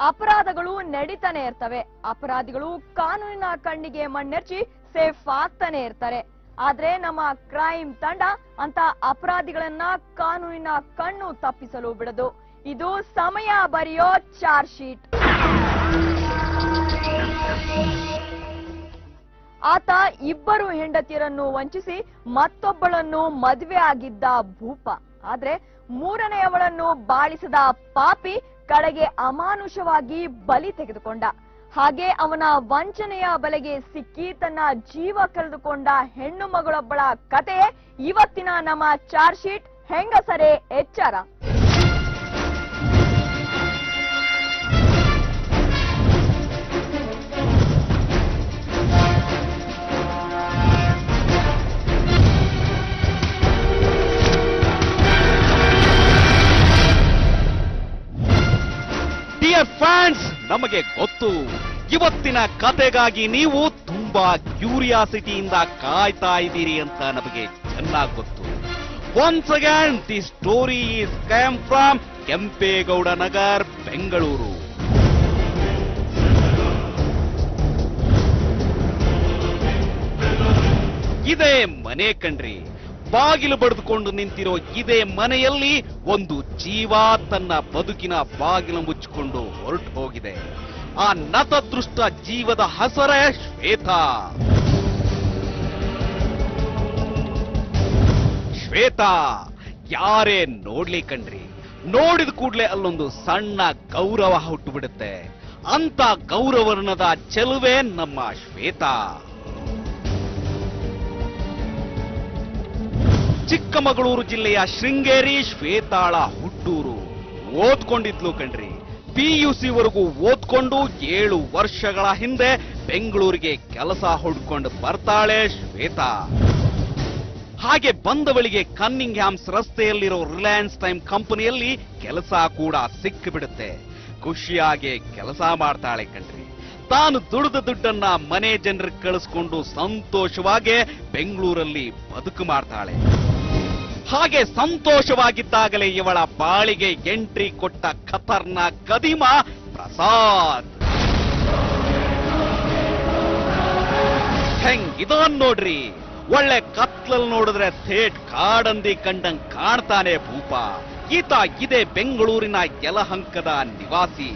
ಅಪರಾಧಗಳು ನಡೀತಾನೆ ಇರ್ತವೆ. ಅಪರಾಧಿಗಳು ಕಾನೂನಿನ ಕಣ್ಣಿಗೆ ಮಣ್ಣೆರ್ಚಿ ಸೇಫ್ ಆಗ್ತಾನೆ ಇರ್ತಾರೆ. ಆದ್ರೆ ನಮ್ಮ ಕ್ರೈಮ್ ತಂಡ ಅಂತ ಅಪರಾಧಿಗಳನ್ನ ಕಾನೂನಿನ ಕಣ್ಣು ತಪ್ಪಿಸಲು ಬಿಡದು. ಇದು ಸಮಯ ಬರೆಯೋ ಚಾರ್ಜ್ ಶೀಟ್. ಆತ ಇಬ್ಬರು ಹೆಂಡತಿಯರನ್ನು ವಂಚಿಸಿ ಮತ್ತೊಬ್ಬಳನ್ನು ಮದುವೆ ಆಗಿದ್ದ ಭೂಪ. ಆದ್ರೆ ಮೂರನೆಯವಳನ್ನು ಬಾಳಿಸಿದ ಪಾಪಿ ಕಡೆಗೆ ಅಮಾನುಷವಾಗಿ ಬಲಿ ತೆಗೆದುಕೊಂಡ. ಹಾಗೆ ಅವನ ವಂಚನೆಯ ಬಲೆಗೆ ಸಿಕ್ಕಿ ತನ್ನ ಜೀವ ಕಳೆದುಕೊಂಡ ಹೆಣ್ಣು ಮಗಳೊಬ್ಬಳ ಕತೆ ಇವತ್ತಿನ ನಮ್ಮ ಚಾರ್ಜ್ ಶೀಟ್. ಹೆಂಗಸರೇ ಎಚ್ಚರ. ಫ್ಯಾನ್ಸ್, ನಮಗೆ ಗೊತ್ತು ಇವತ್ತಿನ ಕತೆಗಾಗಿ ನೀವು ತುಂಬಾ ಕ್ಯೂರಿಯಾಸಿಟಿಯಿಂದ ಕಾಯ್ತಾ ಇದ್ದೀರಿ ಅಂತ ನಮಗೆ ಚೆನ್ನಾಗಿ ಗೊತ್ತು. Once again the story is come from Kempegowda Nagar, Bengaluru. ಇದೇ ಮನೆ ಕಣ್ರಿ. ಬಾಗಿಲು ಬಡಿದುಕೊಂಡು ನಿಂತಿರೋ ಇದೇ ಮನೆಯಲ್ಲಿ ಒಂದು ಜೀವ ತನ್ನ ಬದುಕಿನ ಬಾಗಿಲು ಮುಚ್ಚಿಕೊಂಡು ಹೊರಟು ಹೋಗಿದೆ. ಆ ನತದೃಷ್ಟ ಜೀವದ ಹೆಸರೇ ಶ್ವೇತಾ. ಶ್ವೇತಾ ಯಾರೇ ನೋಡ್ಲಿ ಕಣ್ರಿ, ನೋಡಿದ ಕೂಡ್ಲೆ ಅಲ್ಲೊಂದು ಸಣ್ಣ ಗೌರವ ಹುಟ್ಟು ಬಿಡುತ್ತೆ. ಅಂತ ಗೌರವರ್ಣದ ಚೆಲುವೆ ನಮ್ಮ ಶ್ವೇತಾ. ಚಿಕ್ಕಮಗಳೂರು ಜಿಲ್ಲೆಯ ಶೃಂಗೇರಿ ಶ್ವೇತಾಳ ಹುಟ್ಟೂರು. ಓದ್ಕೊಂಡಿದ್ಲು ಕಣ್ರಿ. PUC ವರೆಗೂ ಓದ್ಕೊಂಡು 7 ವರ್ಷಗಳ ಹಿಂದೆ ಬೆಂಗಳೂರಿಗೆ ಕೆಲಸ ಹುಡ್ಕೊಂಡು ಬರ್ತಾಳೆ ಶ್ವೇತಾ. ಹಾಗೆ ಬಂದವಳಿಗೆ ಕನ್ನಿಂಗ್ಹ್ಯಾಮ್ಸ್ ರಸ್ತೆಯಲ್ಲಿರೋ ರಿಲಯನ್ಸ್ ಟೈಮ್ ಕಂಪನಿಯಲ್ಲಿ ಕೆಲಸ ಕೂಡ ಸಿಕ್ಕಿಬಿಡುತ್ತೆ. ಖುಷಿಯಾಗಿ ಕೆಲಸ ಮಾಡ್ತಾಳೆ ಕಣ್ರಿ. ತಾನು ದುಡಿದ ದುಡ್ಡನ್ನ ಮನೆ ಜನರಿಗೆ ಕಳಿಸ್ಕೊಂಡು ಸಂತೋಷವಾಗಿ ಬೆಂಗಳೂರಲ್ಲಿ ಬದುಕು ಮಾಡ್ತಾಳೆ. ಹಾಗೆ ಸಂತೋಷವಾಗಿದ್ದಾಗಲೇ ಇವಳ ಬಾಳಿಗೆ ಎಂಟ್ರಿ ಕೊಟ್ಟ ಖತರ್ನಾಕ್ ಕದಿಮ ಪ್ರಸಾದ್. ಹೆಂಗಿದಾನ್ ನೋಡ್ರಿ. ಒಳ್ಳೆ ಕತ್ಲಲ್ಲಿ ನೋಡಿದ್ರೆ ಥೇಟ್ ಕಾಡಂದಿ ಕಂಡಂಗ್ ಕಾಣ್ತಾನೆ ಭೂಪ. ಈತ ಇದೇ ಬೆಂಗಳೂರಿನ ಯಲಹಂಕದ ನಿವಾಸಿ.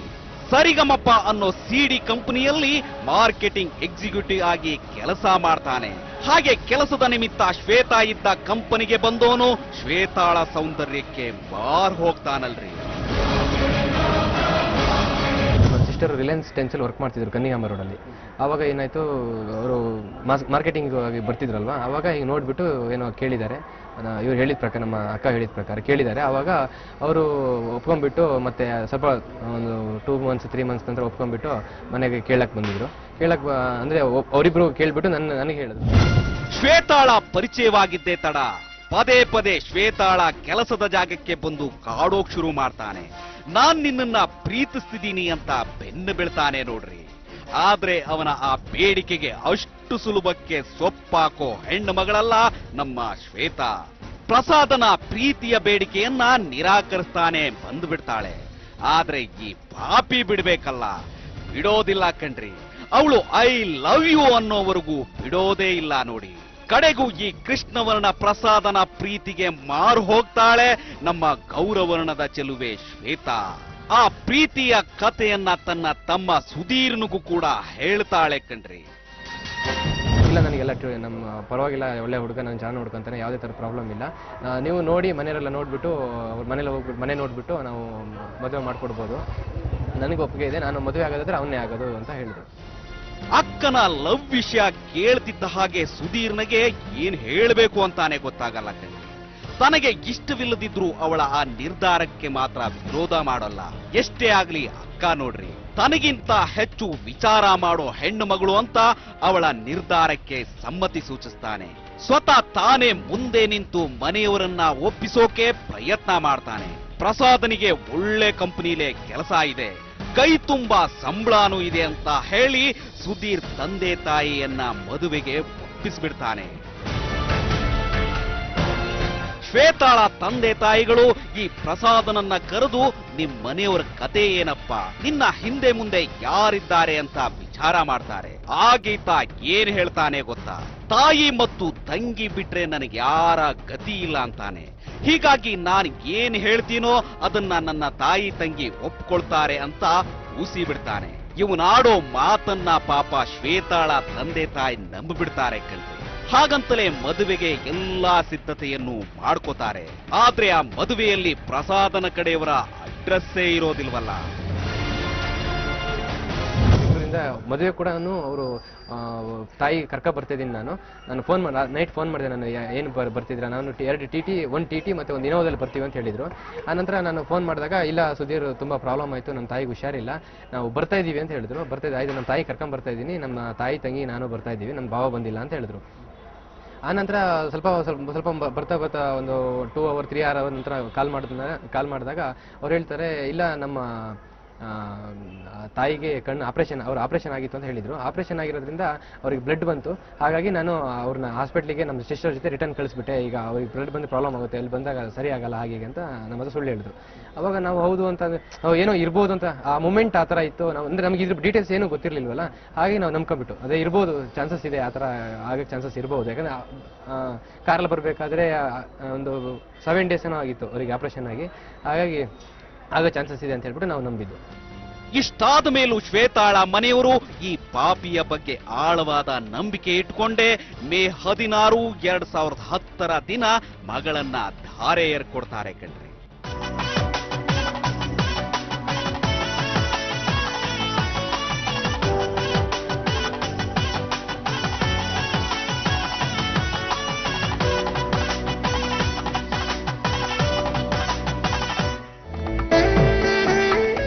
ಸರಿಗಮಪ ಅನ್ನೋ CD ಕಂಪನಿಯಲ್ಲಿ ಮಾರ್ಕೆಟಿಂಗ್ ಎಕ್ಸಿಕ್ಯೂಟಿವ್ ಆಗಿ ಕೆಲಸ ಮಾಡ್ತಾನೆ. ಹಾಗೆ ಕೆಲಸದ ನಿಮಿತ್ತ ಶ್ವೇತಾ ಇದ್ದ ಕಂಪನಿಗೆ ಬಂದೋನು ಶ್ವೇತಾಳ ಸೌಂದರ್ಯಕ್ಕೆ ಮಾರ್ ಹೋಗ್ತಾನಲ್ರಿ. ಸಿಸ್ಟರ್ ರಿಲಯನ್ಸ್ ಟೆನ್ಸಲ್ಲಿ ವರ್ಕ್ ಮಾಡ್ತಿದ್ರು ಕನ್ನಿಂಗ್ಹ್ಯಾಮ್ ರೋಡಲ್ಲಿ. ಆವಾಗ ಏನಾಯ್ತು, ಅವರು ಮಾರ್ಕೆಟಿಂಗ್ ಆಗಿ ಬರ್ತಿದ್ರಲ್ವಾ, ಆವಾಗ ಈಗ ನೋಡ್ಬಿಟ್ಟು ಏನೋ ಕೇಳಿದ್ದಾರೆ. ಇವ್ರು ಹೇಳಿದ ಪ್ರಕಾರ, ನಮ್ಮ ಅಕ್ಕ ಹೇಳಿದ ಪ್ರಕಾರ ಕೇಳಿದ್ದಾರೆ. ಆವಾಗ ಅವರು ಒಪ್ಕೊಂಡ್ಬಿಟ್ಟು ಮತ್ತೆ ಸ್ವಲ್ಪ ಒಂದು 2 months 3 months ನಂತರ ಒಪ್ಕೊಂಡ್ಬಿಟ್ಟು ಮನೆಗೆ ಕೇಳಕ್ ಬಂದಿದ್ರು. ಅಂದ್ರೆ ಅವರಿಬ್ರು ಕೇಳ್ಬಿಟ್ಟು ನನಗೆ ಹೇಳಿದ್ರು. ಶ್ವೇತಾಳ ಪರಿಚಯವಾಗಿದ್ದೇ ತಡ ಪದೇ ಪದೇ ಶ್ವೇತಾಳ ಕೆಲಸದ ಜಾಗಕ್ಕೆ ಬಂದು ಕಾಡೋಕ್ ಶುರು ಮಾಡ್ತಾನೆ. ನಾನ್ ನಿನ್ನನ್ನ ಪ್ರೀತಿಸ್ತಿದ್ದೀನಿ ಅಂತ ಬೆನ್ನು ಬೀಳ್ತಾನೆ ನೋಡ್ರಿ. ಆದ್ರೆ ಅವನ ಆ ಬೇಡಿಕೆಗೆ ಅಷ್ಟು ಸುಲಭಕ್ಕೆ ಸೊಪ್ಪಾಕೋ ಹೆಣ್ಣು ಮಗಳಲ್ಲ ನಮ್ಮ ಶ್ವೇತಾ. ಪ್ರಸಾದನ ಪ್ರೀತಿಯ ಬೇಡಿಕೆಯನ್ನ ನಿರಾಕರಿಸ್ತಾನೆ ಬಂದು ಬಿಡ್ತಾಳೆ. ಆದ್ರೆ ಈ ಪಾಪಿ ಬಿಡ್ಬೇಕಲ್ಲ, ಬಿಡೋದಿಲ್ಲ ಕಣ್ರಿ. ಅವಳು ಐ ಲವ್ ಯು ಅನ್ನೋವರೆಗೂ ಬಿಡೋದೇ ಇಲ್ಲ ನೋಡಿ. ಕಡೆಗೂ ಈ ಕೃಷ್ಣವರ್ಣ ಪ್ರಸಾದನ ಪ್ರೀತಿಗೆ ಮಾರು ಹೋಗ್ತಾಳೆ ನಮ್ಮ ಗೌರವರ್ಣದ ಚೆಲುವೆ ಶ್ವೇತಾ. ಆ ಪ್ರೀತಿಯ ಕಥೆಯನ್ನ ತನ್ನ ತಮ್ಮ ಸುಧೀರ್ನಿಗೂ ಕೂಡ ಹೇಳ್ತಾಳೆ ಕಣ್ರಿ. ಇಲ್ಲ, ನನಗೆಲ್ಲ ನಮ್ಮ ಪರವಾಗಿಲ್ಲ, ಒಳ್ಳೆ ಹುಡುಗ, ನಾನು ಚೆನ್ನಾಗಿ ನೋಡ್ಕೊಂತಾನೆ, ಯಾವುದೇ ಥರ ಪ್ರಾಬ್ಲಮ್ ಇಲ್ಲ. ನೀವು ನೋಡಿ ಮನೆಯವರೆಲ್ಲ ನೋಡ್ಬಿಟ್ಟು, ಅವ್ರ ಮನೇಲಿ ಹೋಗ್ಬಿಟ್ಟು ಮನೆ ನೋಡ್ಬಿಟ್ಟು ನಾವು ಮದುವೆ ಮಾಡ್ಕೊಡ್ಬೋದು. ನನಗೆ ಒಪ್ಪಿಗೆ ಇದೆ, ನಾನು ಮದುವೆ ಆಗೋದಾದ್ರೆ ಅವನ್ನೇ ಆಗೋದು ಅಂತ ಹೇಳಿದ್ರು. ಅಕ್ಕನ ಲವ್ ವಿಷಯ ಕೇಳ್ತಿದ್ದ ಹಾಗೆ ಸುಧೀರ್ನಿಗೆ ಏನ್ ಹೇಳಬೇಕು ಅಂತಾನೆ ಗೊತ್ತಾಗಲ್ಲ ಕಣ್ರಿ. ತನಗೆ ಇಷ್ಟವಿಲ್ಲದಿದ್ರು ಅವಳ ಆ ನಿರ್ಧಾರಕ್ಕೆ ಮಾತ್ರ ವಿರೋಧ ಮಾಡಲ್ಲ. ಎಷ್ಟೇ ಆಗ್ಲಿ ಅಕ್ಕ ನೋಡ್ರಿ, ತನಗಿಂತ ಹೆಚ್ಚು ವಿಚಾರ ಮಾಡೋ ಹೆಣ್ಣು ಮಗಳು ಅಂತ ಅವಳ ನಿರ್ಧಾರಕ್ಕೆ ಸಮ್ಮತಿ ಸೂಚಿಸ್ತಾನೆ. ಸ್ವತಃ ತಾನೇ ಮುಂದೆ ನಿಂತು ಮನೆಯವರನ್ನ ಒಪ್ಪಿಸೋಕೆ ಪ್ರಯತ್ನ ಮಾಡ್ತಾನೆ. ಪ್ರಸಾದನಿಗೆ ಒಳ್ಳೆ ಕಂಪನಿಲೇ ಕೆಲಸ ಇದೆ, ಕೈ ತುಂಬಾ ಸಂಬಳನೂ ಇದೆ ಅಂತ ಹೇಳಿ ಸುಧೀರ್ ತಂದೆ ತಾಯಿಯನ್ನ ಮದುವೆಗೆ ಒಪ್ಪಿಸ್ಬಿಡ್ತಾನೆ. ಶ್ವೇತಾಳ ತಂದೆ ತಾಯಿಗಳು ಈ ಪ್ರಸಾದನನ್ನ ಕರೆದು ನಿಮ್ ಮನೆಯವರ ಕತೆ ಏನಪ್ಪ, ನಿನ್ನ ಹಿಂದೆ ಮುಂದೆ ಯಾರಿದ್ದಾರೆ ಅಂತ ವಿಚಾರ ಮಾಡ್ತಾರೆ. ಆಗೀತ ಏನ್ ಹೇಳ್ತಾನೆ ಗೊತ್ತಾ, ತಾಯಿ ಮತ್ತು ತಂಗಿ ಬಿಟ್ರೆ ನನಗೆ ಯಾರ ಗತಿ ಇಲ್ಲ ಅಂತಾನೆ. ಹೀಗಾಗಿ ನಾನು ಏನ್ ಹೇಳ್ತೀನೋ ಅದನ್ನ ನನ್ನ ತಾಯಿ ತಂಗಿ ಒಪ್ಕೊಳ್ತಾರೆ ಅಂತ ಊಸಿ ಬಿಡ್ತಾನೆ. ಇವನಾಡೋ ಮಾತನ್ನ ಪಾಪ ಶ್ವೇತಾಳ ತಂದೆ ತಾಯಿ ನಂಬಿಬಿಡ್ತಾರೆ ಕಣ್ರಿ. ಹಾಗಂತಲೇ ಮದುವೆಗೆ ಎಲ್ಲಾ ಸಿದ್ಧತೆಯನ್ನು ಮಾಡ್ಕೋತಾರೆ. ಆದ್ರೆ ಆ ಮದುವೆಯಲ್ಲಿ ಪ್ರಸಾದನ ಕಡೆಯವರ ಅಡ್ರೆಸ್ಸೇ ಇರೋದಿಲ್ವಲ್ಲ. ಮದುವೆ ಕೂಡ ಅವರು ತಾಯಿ ಕರ್ಕ ಬರ್ತಾ ಇದ್ದೀನಿ. ನಾನು ಫೋನ್ ಮಾಡಿ ನೈಟ್ ಫೋನ್ ಮಾಡಿದೆ. ನಾನು ಏನು ಬರ್ತಿದ್ರ, ನಾನು 2 TT 1 TT ಮತ್ತೆ ಒಂದು ಇನೋವಾದಲ್ಲಿ ಬರ್ತೀವಿ ಅಂತ ಹೇಳಿದ್ರು. ಆನಂತರ ನಾನು ಫೋನ್ ಮಾಡಿದಾಗ ಇಲ್ಲ ಸುಧೀರ್ ತುಂಬಾ ಪ್ರಾಬ್ಲಮ್ ಆಯ್ತು, ನಮ್ಮ ತಾಯಿಗೆ ಹುಷಾರಿಲ್ಲ, ನಾವು ಬರ್ತಾ ಇದೀವಿ ಅಂತ ಹೇಳಿದ್ರು. ಆಯ್ತು ನಮ್ಮ ತಾಯಿ ಕರ್ಕೊಂಡ್ ಬರ್ತಾ ಇದ್ದೀನಿ, ನಮ್ಮ ತಾಯಿ ತಂಗಿ ನಾನು ಬರ್ತಾ ಇದ್ದೀವಿ, ನಮ್ಮ ಭಾವ ಬಂದಿಲ್ಲ ಅಂತ ಹೇಳಿದ್ರು. ಆನಂತರ ಸ್ವಲ್ಪ ಬರ್ತಾ ಒಂದು 2 hour 3 hour ನಂತರ ಕಾಲ್ ಮಾಡಿದಾಗ ಅವ್ರು ಹೇಳ್ತಾರೆ ಇಲ್ಲ ನಮ್ಮ ತಾಯಿಗೆ ಕಣ್ಣು ಆಪರೇಷನ್ ಆಗಿತ್ತು ಅಂತ ಹೇಳಿದ್ರು. ಆಪರೇಷನ್ ಆಗಿರೋದ್ರಿಂದ ಅವ್ರಿಗೆ ಬ್ಲಡ್ ಬಂತು. ಹಾಗಾಗಿ ನಾನು ಅವ್ರನ್ನ ಹಾಸ್ಪಿಟ್ಲಿಗೆ ನಮ್ಮ ಸಿಸ್ಟರ್ ಜೊತೆ ರಿಟರ್ನ್ ಕಳಿಸ್ಬಿಟ್ಟೆ. ಈಗ ಅವ್ರಿಗೆ ಬ್ಲಡ್ ಬಂದು ಪ್ರಾಬ್ಲಮ್ ಆಗುತ್ತೆ, ಅಲ್ಲಿ ಬಂದಾಗ ಸರಿ ಆಗಲ್ಲ ಹಾಗೆ ಅಂತ ನಮ್ಮ ಹತ್ರ ಸುಳ್ಳು ಹೇಳಿದ್ರು. ಅವಾಗ ನಾವು ಹೌದು ಅಂತ ಏನೋ ಇರ್ಬೋದು ಅಂತ ಆ ಮೂಮೆಂಟ್ ಆ ಥರ ಇತ್ತು. ನಾವು ಅಂದ್ರೆ ನಮ್ಗೆ ಇದ್ರ ಡೀಟೇಲ್ಸ್ ಏನೂ ಗೊತ್ತಿರ್ಲಿಲ್ವಲ್ಲ, ಹಾಗೆ ನಾವು ನಂಬ್ಕೊಂಡ್ಬಿಟ್ಟು ಅದೇ ಇರ್ಬೋದು, ಚಾನ್ಸಸ್ ಇದೆ, ಆ ಥರ ಆಗಕ್ಕೆ ಚಾನ್ಸಸ್ ಇರ್ಬೋದು. ಯಾಕಂದ್ರೆ ಕಾರಲ್ಲಿ ಬರಬೇಕಾದ್ರೆ ಒಂದು 7 days ಏನೋ ಆಗಿತ್ತು ಅವರಿಗೆ ಆಪರೇಷನ್ ಆಗಿ, ಹಾಗಾಗಿ ಆಗ ಚಾನ್ಸಸ್ ಇದೆ ಅಂತ ಹೇಳ್ಬಿಟ್ಟು ನಾವು ನಂಬಿದ್ದು. ಇಷ್ಟಾದ ಮೇಲೂ ಶ್ವೇತಾಳ ಮನೆಯವರು ಈ ಪಾಪಿಯ ಬಗ್ಗೆ ಆಳವಾದ ನಂಬಿಕೆ ಇಟ್ಕೊಂಡೇ ಮೇ 16, 2010 ದಿನ ಮಗಳನ್ನ ಧಾರೆ ಏರ್ಕೊಡ್ತಾರೆ ಕಣ್ರಿ.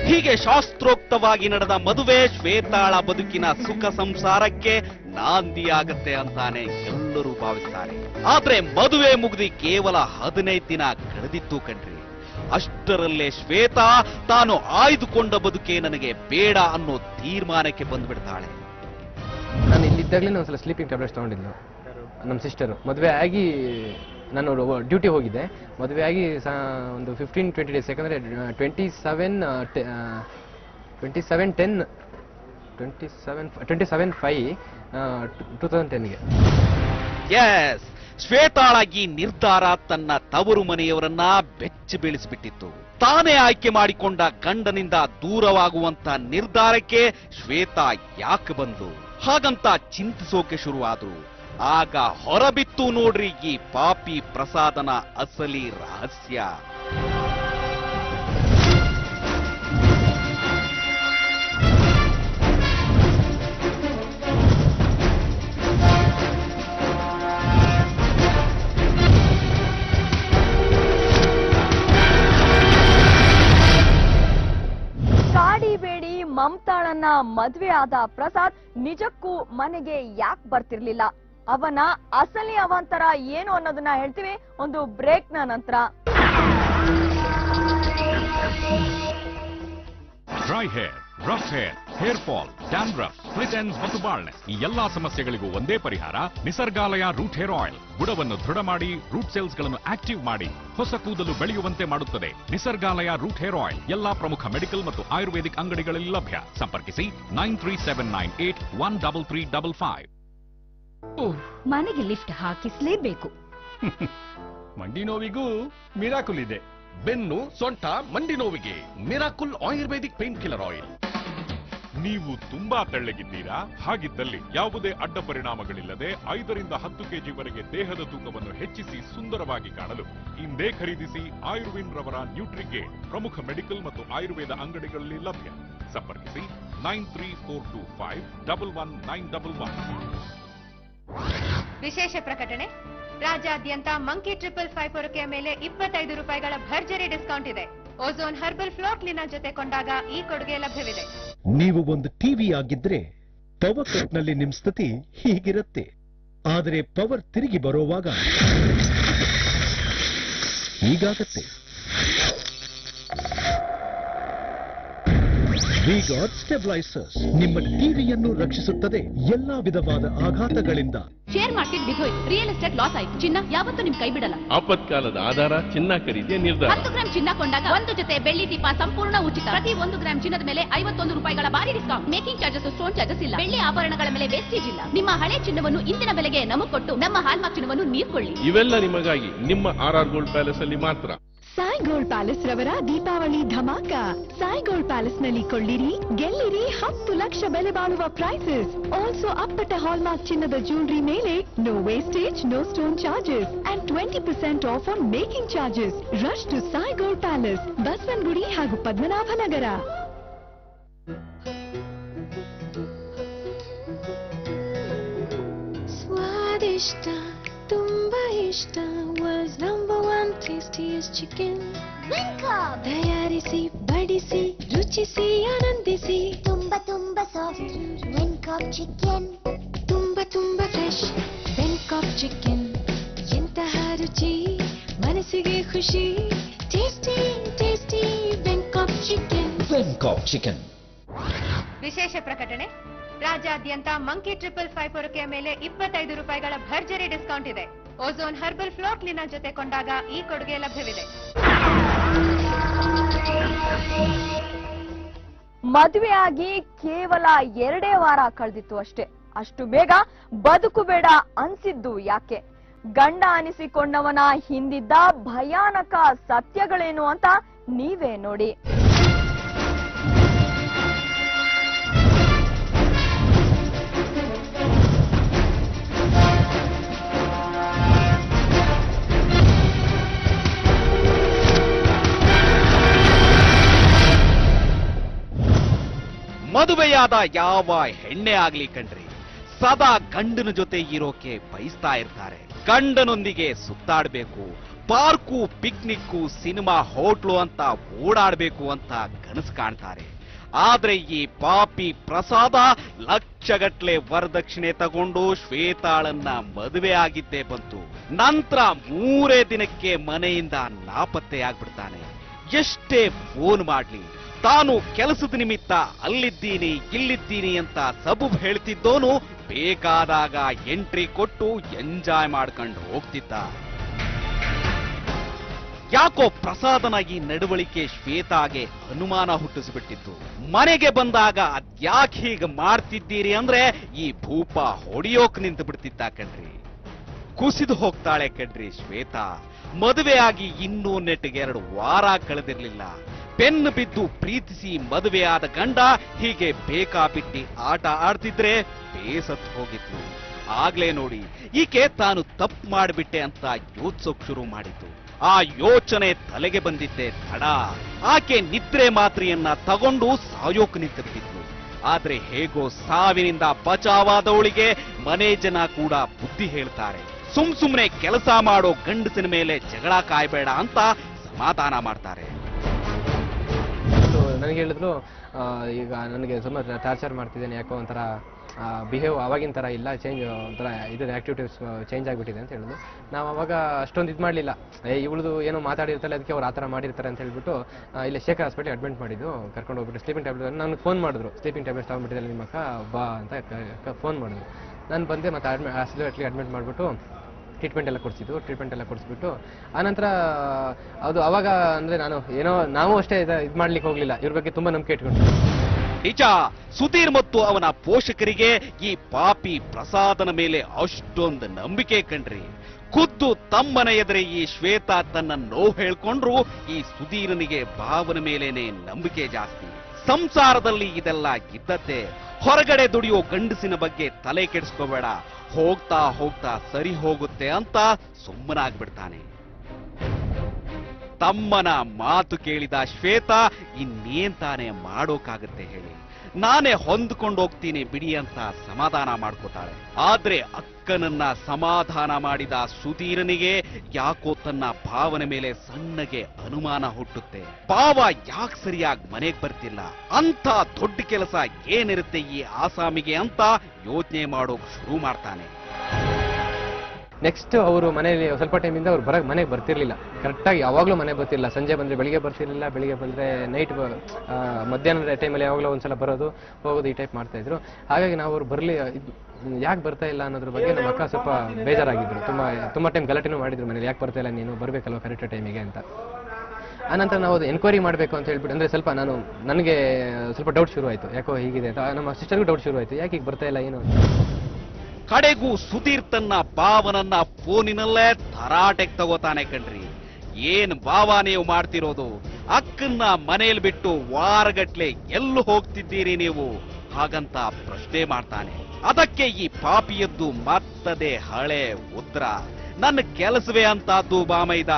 ಹೀಗೆ ಶಾಸ್ತ್ರೋಕ್ತವಾಗಿ ನಡೆದ ಮದುವೆ ಶ್ವೇತಾಳ ಬದುಕಿನ ಸುಖ ಸಂಸಾರಕ್ಕೆ ನಾಂದಿಯಾಗತ್ತೆ ಅಂತಾನೆ ಎಲ್ಲರೂ ಭಾವಿಸ್ತಾರೆ. ಆದ್ರೆ ಮದುವೆ ಮುಗಿದು ಕೇವಲ 15 ದಿನ ಕಳೆದಿತ್ತು ಕಣ್ರಿ. ಅಷ್ಟರಲ್ಲೇ ಶ್ವೇತಾ ತಾನು ಆಯ್ದುಕೊಂಡ ಬದುಕೆ ನನಗೆ ಬೇಡ ಅನ್ನೋ ತೀರ್ಮಾನಕ್ಕೆ ಬಂದ್ಬಿಡ್ತಾಳೆ. ನಾನು ಇಲ್ಲಿದ್ದಾಗಲೇ ಒಂದ್ಸಲ ಸ್ಲೀಪಿಂಗ್ ಟ್ಯಾಬ್ಲೆಟ್ಸ್ ತಗೊಂಡಿದ್ಲು ನಮ್ಮ ಸಿಸ್ಟರು. ಮದುವೆ ಆಗಿ ನಾನು ಡ್ಯೂಟಿ ಹೋಗಿದ್ದೆ. ಮದುವೆ ಆಗಿ ಒಂದು 15-20 days, ಯಾಕಂದ್ರೆ 27/5/2010ಗೆ. ಎಸ್, ಶ್ವೇತಾಳಾಗಿ ನಿರ್ಧಾರ ತನ್ನ ತವರು ಮನೆಯವರನ್ನ ಬೆಚ್ಚಿ ಬೀಳಿಸಿಬಿಟ್ಟಿತ್ತು. ತಾನೇ ಆಯ್ಕೆ ಮಾಡಿಕೊಂಡ ಗಂಡನಿಂದ ದೂರವಾಗುವಂತ ನಿರ್ಧಾರಕ್ಕೆ ಶ್ವೇತಾ ಯಾಕೆ ಬಂದು ಹಾಗಂತ ಚಿಂತಿಸೋಕೆ ಶುರುವಾದ್ರು. ಆಗ ಹೊರಬಿತ್ತು ನೋಡ್ರಿ ಈ ಪಾಪಿ ಪ್ರಸಾದನ ಅಸಲಿ ರಹಸ್ಯ. ಕಾಡಿಬೇಡಿ ಮಮತಾಳನ್ನ ಮದ್ವೆ ಆದ ಪ್ರಸಾದ್ ನಿಜಕ್ಕೂ ಮನೆಗೆ ಯಾಕೆ ಬರ್ತಿರ್ಲಿಲ್ಲ, ಅವನ ಅಸಲಿ ಅವಾಂತರ ಏನು ಅನ್ನೋದನ್ನ ಹೇಳ್ತೀವಿ ಒಂದು ಬ್ರೇಕ್ ನ ನಂತರ. Dry hair, rough hair, hair fall, dandruff, split ends ಮತ್ತು ಬಾಲ್ನೆಸ್, ಈ ಎಲ್ಲಾ ಸಮಸ್ಯೆಗಳಿಗೂ ಒಂದೇ ಪರಿಹಾರ, ನಿಸರ್ಗಾಲಯ ರೂಟ್ ಹೇರ್ ಆಯಿಲ್. ಬುಡವನ್ನು ದೃಢ ಮಾಡಿ, ರೂಟ್ ಸೆಲ್ಸ್ ಗಳನ್ನು ಆಕ್ಟಿವ್ ಮಾಡಿ, ಹೊಸ ಕೂದಲು ಬೆಳೆಯುವಂತೆ ಮಾಡುತ್ತದೆ. ನಿಸರ್ಗಾಲಯ ರೂಟ್ ಹೇರ್ ಆಯಿಲ್ ಎಲ್ಲಾ ಪ್ರಮುಖ ಮೆಡಿಕಲ್ ಮತ್ತು ಆಯುರ್ವೇದಿಕ್ ಅಂಗಡಿಗಳಲ್ಲಿ ಲಭ್ಯ. ಸಂಪರ್ಕಿಸಿ 9379813355. ಮನೆಗೆ ಲಿಫ್ಟ್ ಹಾಕಿಸ್ಲೇಬೇಕು. ಮಂಡಿ ನೋವಿಗೂ ಮಿರಾಕುಲ್ ಇದೆ. ಬೆನ್ನು, ಸೊಂಟ, ಮಂಡಿ ನೋವಿಗೆ ಮಿರಾಕುಲ್ ಆಯುರ್ವೇದಿಕ್ ಪೇನ್ ಕಿಲ್ಲರ್ ಆಯಿಲ್. ನೀವು ತುಂಬಾ ತೆಳ್ಳಗಿದ್ದೀರಾ? ಹಾಗಿದ್ದಲ್ಲಿ ಯಾವುದೇ ಅಡ್ಡ ಪರಿಣಾಮಗಳಿಲ್ಲದೆ 5 ರಿಂದ 10 kg ದೇಹದ ತೂಕವನ್ನು ಹೆಚ್ಚಿಸಿ ಸುಂದರವಾಗಿ ಕಾಣಲು ಇಂದೇ ಖರೀದಿಸಿ ಆಯುರ್ವಿನ್ ರವರ ನ್ಯೂಟ್ರಿಗೇನ್. ಪ್ರಮುಖ ಮೆಡಿಕಲ್ ಮತ್ತು ಆಯುರ್ವೇದ ಅಂಗಡಿಗಳಲ್ಲಿ ಲಭ್ಯ. ಸಂಪರ್ಕಿಸಿ 9342511911. ವಿಶೇಷ ಪ್ರಕಟಣೆ, ರಾಜ್ಯಾದ್ಯಂತ ಮಂಕಿ 555 ಪೊರಕೆಯ ಮೇಲೆ 25 ರೂಪಾಯಿಗಳ ಭರ್ಜರಿ ಡಿಸ್ಕೌಂಟ್ ಇದೆ. ಓಝೋನ್ ಹರ್ಬಲ್ ಫ್ಲೋಟ್ ಲಿನ ಜೊತೆ ಕೊಂಡಾಗ ಈ ಕೊಡುಗೆ ಲಭ್ಯವಿದೆ. ನೀವು ಒಂದು ಟಿವಿ ಆಗಿದ್ರೆ ಪವರ್ ಕಟ್ ನಲ್ಲಿ ನಿಮ್ ಸ್ಥಿತಿ ಹೀಗಿರುತ್ತೆ. ಆದರೆ ಪವರ್ ತಿರುಗಿ ಬರೋವಾಗ ಹೀಗಾಗತ್ತೆ. ವಿ-ಗಾರ್ಡ್ ಸ್ಟೆಬಿಲೈಸರ್ಸ್ ನಿಮ್ಮ ಟಿವಿಯನ್ನು ರಕ್ಷಿಸುತ್ತದೆ ಎಲ್ಲಾ ವಿಧವಾದ ಆಘಾತಗಳಿಂದ. ಶೇರ್ ಮಾರ್ಕೆಟ್ ಬಿದ್ದೋಯ್ತು, ರಿಯಲ್ ಎಸ್ಟೇಟ್ ಲಾಸ್ ಆಯ್ತು. ಚಿನ್ನ ಯಾವತ್ತೂ ನಿಮ್ ಕೈ ಬಿಡಲ್ಲ. ಆಪತ್ಕಾಲದ ಆಧಾರ ಚಿನ್ನ ಖರೀದಿಯ ನಿರ್ಧಾರ. 10 ಗ್ರಾಂ ಚಿನ್ನ ಕೊಂಡಾಗ ಒಂದು ಜೊತೆ ಬೆಳ್ಳಿ ದೀಪ ಸಂಪೂರ್ಣ ಉಚಿತ. ಪ್ರತಿ 1 ಗ್ರಾಂ ಚಿನ್ನದ ಮೇಲೆ 51 ರೂಪಾಯಿಗಳ ಭಾರಿ discount. Making charges, stone charges ಇಲ್ಲ. ಬೆಳ್ಳಿ ಆಭರಣಗಳ ಮೇಲೆ ವೇಸ್ಟೇಜ್ ಇಲ್ಲ. ನಿಮ್ಮ ಹಳೆ ಚಿನ್ನವನ್ನು ಇಂದಿನ ಬೆಲೆಗೆ ನಮಗೆ ಕೊಟ್ಟು ನಮ್ಮ ಹಾಲ್ಮಾರ್ಕ್ ಚಿನ್ನವನ್ನು ನೀವು ಕೊಳ್ಳಿ. ಇವೆಲ್ಲ ನಿಮಗಾಗಿ ನಿಮ್ಮ RR ಗೋಲ್ಡ್ ಪ್ಯಾಲೇಸ್ ಅಲ್ಲಿ ಮಾತ್ರ. ಸಾಯಿ ಗೋಲ್ಡ್ ಪ್ಯಾಲೇಸ್ ರವರ ದೀಪಾವಳಿ ಧಮಾಕ. ಸಾಯಿ ಗೋಲ್ಡ್ ಪ್ಯಾಲೇಸ್ ನಲ್ಲಿ ಕೊಳ್ಳಿರಿ, ಗೆಲ್ಲಿರಿ 10 ಲಕ್ಷ ಬೆಲೆ ಬಾಳುವ ಪ್ರೈಸಸ್. ಆಲ್ಸೋ ಅಪ್ಪಟ ಹಾಲ್ಮಾರ್ಕ್ ಚಿನ್ನದ ಜ್ಯೂವೆಲರಿ ಮೇಲೆ no wastage, no stone charges and 20% off on making charges. Rush to Sai gold palace, Basavanagudi ಹಾಗೂ ಪದ್ಮನಾಭನಗರ. ಸ್ವಾದಿಷ್ಟ ತುಂಬಾ ಇಷ್ಟ was number 1 tastiest chicken. ತಯಾರಿಸಿ ಬಡಿಸಿ ರುಚಿಸಿ ಆನಂದಿಸಿ. ತುಂಬಾ ತುಂಬಾ ಸಾಫ್ಟ್ ವೆನ್ಕಾಪ್ ಚಿಕನ್, ತುಂಬಾ ತುಂಬಾ ಫ್ರೆಶ್ ವೆನ್ಕಾಪ್ ಚಿಕನ್. ಎಂತಹ ರುಚಿ ಮನಸ್ಸಿಗೆ ಖುಷಿ. Tasty tasty Venkob chicken. Venkob chicken. ವಿಶೇಷ ಪ್ರಕಟಣೆ, ರಾಜ್ಯಾದ್ಯಂತ ಮಂಕಿ 555 ಪೊರಕೆಯ ಮೇಲೆ 25 ರೂಪಾಯಿಗಳ ಭರ್ಜರಿ ಡಿಸ್ಕೌಂಟ್ ಇದೆ. ಓಝೋನ್ ಹರ್ಬಲ್ ಫ್ಲೋಟ್ ಲಿನ ಜೊತೆ ಕೊಂಡಾಗ ಈ ಕೊಡುಗೆ ಲಭ್ಯವಿದೆ. ಮದುವೆಯಾಗಿ ಕೇವಲ 2 ವಾರ ಕಳೆದಿತ್ತು ಅಷ್ಟೇ. ಅಷ್ಟು ಬೇಗ ಬದುಕು ಬೇಡ ಅನ್ಸಿದ್ದು ಯಾಕೆ? ಗಂಡ ಅನಿಸಿಕೊಂಡವನ ಹಿಂದಿದ್ದ ಭಯಾನಕ ಸತ್ಯಗಳೇನು ಅಂತ ನೀವೇ ನೋಡಿ. ಮದುವೆಯಾದ ಯಾವ ಹೆಣ್ಣೆ ಆಗ್ಲಿ ಕಣ್ರಿ, ಸದಾ ಗಂಡನ ಜೊತೆ ಇರೋಕೆ ಬಯಸ್ತಾ ಇರ್ತಾರೆ. ಗಂಡನೊಂದಿಗೆ ಸುತ್ತಾಡ್ಬೇಕು, ಪಾರ್ಕು, ಪಿಕ್ನಿಕ್ಕು, ಸಿನಿಮಾ, ಹೋಟ್ಲು ಅಂತ ಓಡಾಡ್ಬೇಕು ಅಂತ ಕನಸು ಕಾಣ್ತಾರೆ. ಆದ್ರೆ ಈ ಪಾಪಿ ಪ್ರಸಾದ ಲಕ್ಷಗಟ್ಲೆ ವರದಕ್ಷಿಣೆ ತಗೊಂಡು ಶ್ವೇತಾಳನ್ನ ಮದುವೆ ಆಗಿದ್ದೇ ಬಂತು. ನಂತರ 3 ದಿನಕ್ಕೆ ಮನೆಯಿಂದ ನಾಪತ್ತೆಯಾಗ್ಬಿಡ್ತಾನೆ. ಎಷ್ಟೇ ಫೋನ್ ಮಾಡ್ಲಿ, ತಾನು ಕೆಲಸದ ನಿಮಿತ್ತ ಅಲ್ಲಿದ್ದೀನಿ ಇಲ್ಲಿದ್ದೀನಿ ಅಂತ ಸಬೂಬ್ ಹೇಳ್ತಿದ್ದೋನು ಬೇಕಾದಾಗ ಎಂಟ್ರಿ ಕೊಟ್ಟು ಎಂಜಾಯ್ ಮಾಡ್ಕೊಂಡು ಹೋಗ್ತಿದ್ದ. ಯಾಕೋ ಪ್ರಸಾದನ ಈ ನಡವಳಿಕೆ ಶ್ವೇತಾಗೆ ಅನುಮಾನ ಹುಟ್ಟಿಸ್ಬಿಟ್ಟಿತ್ತು. ಮನೆಗೆ ಬಂದಾಗ ಅದ್ಯಾಕೆ ಹೀಗೆ ಮಾಡ್ತಿದ್ದೀರಿ ಅಂದ್ರೆ ಈ ಭೂಪ ಹೊಡಿಯೋಕ್ ನಿಂತು ಬಿಡ್ತಿದ್ದ ಕಣ್ರಿ. ಕುಸಿದು ಹೋಗ್ತಾಳೆ ಕಣ್ರಿ ಶ್ವೇತಾ. ಮದುವೆಯಾಗಿ ಇನ್ನೂ ನೆಟ್ಟಿಗೆ 2 ವಾರ ಕಳೆದಿರ್ಲಿಲ್ಲ. ಬೆನ್ನು ಬಿದ್ದು ಪ್ರೀತಿಸಿ ಮದುವೆಯಾದ ಗಂಡ ಹೀಗೆ ಬೇಕಾಬಿಟ್ಟಿ ಆಟ ಆಡ್ತಿದ್ರೆ ಬೇಸತ್ತು ಹೋಗಿತ್ತು. ಆಗ್ಲೇ ನೋಡಿ ಈಕೆ ತಾನು ತಪ್ಪು ಮಾಡಿಬಿಟ್ಟೆ ಅಂತ ಯೋಚಿಸೋಕ್ ಶುರು ಮಾಡಿದ್ದು. ಆ ಯೋಚನೆ ತಲೆಗೆ ಬಂದಿದ್ದೆ ತಡ. ಆಕೆ ನಿದ್ರೆ ಮಾತ್ರೆಯನ್ನ ತಗೊಂಡು ಸಾಯೋಕ್ ನಿಂತಿದ್ಲು. ಆದ್ರೆ ಹೇಗೋ ಸಾವಿನಿಂದ ಬಚಾವಾದವಳಿಗೆ ಮನೆ ಜನ ಕೂಡ ಬುದ್ಧಿ ಹೇಳ್ತಾರೆ. ಸುಮ್ನೆ ಕೆಲಸ ಮಾಡೋ ಗಂಡಸಿನ ಮೇಲೆ ಜಗಳ ಕಾಯ್ಬೇಡ ಅಂತ ಸಮಾಧಾನ ಮಾಡ್ತಾರೆ. ನನಗೆ ಹೇಳಿದ್ರು, ಈಗ ನನಗೆ ಸುಮ್ಮನೆ ಟಾರ್ಚರ್ ಮಾಡ್ತಿದ್ದೇನೆ, ಯಾಕೋ ಒಂಥರ ಬಿಹೇವ್ ಅವಾಗಿನ ಥರ ಇಲ್ಲ, ಚೇಂಜ್ ಒಂಥರ ಇದು ಆಕ್ಟಿವಿಟೀಸ್ ಚೇಂಜ್ ಆಗಿಬಿಟ್ಟಿದೆ ಅಂತ ಹೇಳಿದ್ರು. ನಾವು ಅವಾಗ ಅಷ್ಟೊಂದು ಇದು ಮಾಡಲಿಲ್ಲ. ಇವಳದು ಏನೋ ಮಾತಾಡಿರ್ತಾರೆ, ಅದಕ್ಕೆ ಅವ್ರು ಆ ಥರ ಮಾಡಿರ್ತಾರೆ ಅಂತ ಹೇಳ್ಬಿಟ್ಟು ಇಲ್ಲೇ ಶೇಖರ್ ಹಾಸ್ಪಿಟಲ್ ಅಡ್ಮಿಟ್ ಮಾಡಿದ್ದು. ಕರ್ಕೊಂಡು ಹೋಗ್ಬಿಟ್ಟು ಸ್ಲೀಪಿಂಗ್ ಟ್ಯಾಬ್ಲೆಟ್ ನನಗೆ ಫೋನ್ ಮಾಡಿದ್ರು, ಸ್ಲೀಪಿಂಗ್ ಟ್ಯಾಬ್ಲೆಟ್ಸ್ ತಗೊಂಡ್ಬಿಟ್ಟಿದ್ದಾರೆ ನಿಮ್ಮ ಅಕ್ಕ ಬಾ ಅಂತ ಫೋನ್ ಮಾಡಿದ್ರು. ನಾನು ಬಂದೆ, ಮತ್ತೆ ಹಾಸ್ಪಿಟಲ್ಗೆ ಅಡ್ಮಿಟ್ ಮಾಡಿಬಿಟ್ಟು ಟ್ರೀಟ್ಮೆಂಟ್ ಎಲ್ಲ ಕೊಡಿಸ್ಬಿಟ್ಟು ಆನಂತರ ಅದು ಅವಾಗ ಅಂದ್ರೆ ನಾವು ಅಷ್ಟೇ ಇದು ಮಾಡ್ಲಿಕ್ಕೆ ಹೋಗ್ಲಿಲ್ಲ. ಇವ್ರ ಬಗ್ಗೆ ತುಂಬಾ ನಂಬಿಕೆ ಇಟ್ಕೊಂಡು. ನಿಜ, ಸುಧೀರ್ ಮತ್ತು ಅವನ ಪೋಷಕರಿಗೆ ಈ ಪಾಪಿ ಪ್ರಸಾದನ ಮೇಲೆ ಅಷ್ಟೊಂದು ನಂಬಿಕೆ ಕಣ್ರಿ. ಖುದ್ದು ತಮ್ಮನ ಎದುರೇ ಈ ಶ್ವೇತಾ ತನ್ನ ನೋವು ಹೇಳ್ಕೊಂಡ್ರು ಈ ಸುಧೀರನಿಗೆ ಭಾವನ ಮೇಲೇನೆ ನಂಬಿಕೆ ಜಾಸ್ತಿ. ಸಂಸಾರದಲ್ಲಿ ಇದೆಲ್ಲ ಇದ್ದದ್ದೇ. ಹೊರಗಡೆ ದುಡಿಯೋ ಗಂಡಸಿನ ಬಗ್ಗೆ ತಲೆ ಕೆಡಿಸ್ಕೋಬೇಡ, ಹೋಗ್ತಾ ಹೋಗ್ತಾ ಸರಿ ಹೋಗುತ್ತೆ ಅಂತ ಸುಮ್ಮನಾಗ್ಬಿಡ್ತಾನೆ. ತಮ್ಮನ ಮಾತು ಕೇಳಿದ ಶ್ವೇತಾ ಇನ್ನೇನ್ ತಾನೇ ಮಾಡೋಕಾಗತ್ತೆ ಹೇಳಿ, ನಾನೇ ಹೊಂದ್ಕೊಂಡೋಗ್ತೀನಿ ಬಿಡಿ ಅಂತ ಸಮಾಧಾನ ಮಾಡ್ಕೋತಾಳೆ. ಆದ್ರೆ ಅಕ್ಕನನ್ನ ಸಮಾಧಾನ ಮಾಡಿದ ಸುಧೀರನಿಗೆ ಯಾಕೋ ತನ್ನ ಭಾವನೆ ಮೇಲೆ ಸಣ್ಣಗೆ ಅನುಮಾನ ಹುಟ್ಟುತ್ತೆ. ಭಾವ ಯಾಕೆ ಸರಿಯಾಗಿ ಮನೆಗೆ ಬರ್ತಿಲ್ಲ, ಅಂತ ದೊಡ್ಡ ಕೆಲಸ ಏನಿರುತ್ತೆ ಈ ಆಸಾಮಿಗೆ ಅಂತ ಯೋಚನೆ ಮಾಡೋಕ್ ಶುರು ಮಾಡ್ತಾನೆ. ನೆಕ್ಸ್ಟ್ ಅವರು ಮನೆಯಲ್ಲಿ ಸ್ವಲ್ಪ ಟೈಮಿಂದ ಅವ್ರು ಮನೆಗೆ ಬರ್ತಿರ್ಲಿಲ್ಲ, ಕರೆಕ್ಟಾಗಿ ಯಾವಾಗಲೂ ಮನೆ ಬರ್ತಿರಲಿಲ್ಲ. ಸಂಜೆ ಬಂದರೆ ಬೆಳಿಗ್ಗೆ ಬರ್ತಿರಲಿಲ್ಲ, ಬೆಳಿಗ್ಗೆ ಬಂದರೆ ನೈಟ್ ಮಧ್ಯಾಹ್ನದ ಟೈಮಲ್ಲಿ ಯಾವಾಗಲೂ ಒಂದ್ಸಲ ಬರೋದು ಹೋಗೋದು ಈ ಟೈಪ್ ಮಾಡ್ತಾಯಿದ್ರು. ಹಾಗಾಗಿ ನಾವು ಅವ್ರು ಬರಲಿ ಯಾಕೆ ಬರ್ತಾ ಇಲ್ಲ ಅನ್ನೋದ್ರ ಬಗ್ಗೆ ನಮ್ಮ ಅಕ್ಕ ಸ್ವಲ್ಪ ಬೇಜಾರಾಗಿದ್ರು. ತುಂಬ ಟೈಮ್ ಗಲಾಟೆನೂ ಮಾಡಿದ್ರು ಮನೇಲಿ, ಯಾಕೆ ಬರ್ತಾ ಇಲ್ಲ ನೀನು, ಬರಬೇಕಲ್ವ ಕರೆಕ್ಟ್ ಟೈಮಿಗೆ ಅಂತ. ಆನಂತರ ನಾವು ಅದು ಎನ್ಕ್ವೈರಿ ಮಾಡಬೇಕು ಅಂತ ಹೇಳ್ಬಿಟ್ಟು ಅಂದರೆ ಸ್ವಲ್ಪ ನನಗೆ ಸ್ವಲ್ಪ ಡೌಟ್ ಶುರು ಆಯಿತು, ಯಾಕೋ ಹೀಗಿದೆ ಅಂತ. ನಮ್ಮ ಸಿಸ್ಟರ್ಗೂ ಡೌಟ್ ಶುರು ಆಯಿತು, ಯಾಕೆ ಈಗ ಬರ್ತಾ ಇಲ್ಲ ಏನು ಅಂತ. ಕಡೆಗೂ ಸುಧೀರ್ ತನ್ನ ಭಾವನನ್ನ ಫೋನಿನಲ್ಲೇ ತರಾಟೆಗೆ ತಗೋತಾನೆ ಕಣ್ರಿ. ಏನ್ ಭಾವ ನೀವು ಮಾಡ್ತಿರೋದು? ಅಕ್ಕನ್ನ ಮನೇಲಿ ಬಿಟ್ಟು ವಾರಗಟ್ಲೆ ಎಲ್ಲೂ ಹೋಗ್ತಿದ್ದೀರಿ ನೀವು ಹಾಗಂತ ಪ್ರಶ್ನೆ ಮಾಡ್ತಾನೆ. ಅದಕ್ಕೆ ಈ ಪಾಪಿಯದ್ದು ಮತ್ತದೇ ಹಳೆ ಉತ್ತರ, ನನ್ನ ಕೆಲಸವೇ ಅಂತಾದ್ದು ಬಾಮೈದ,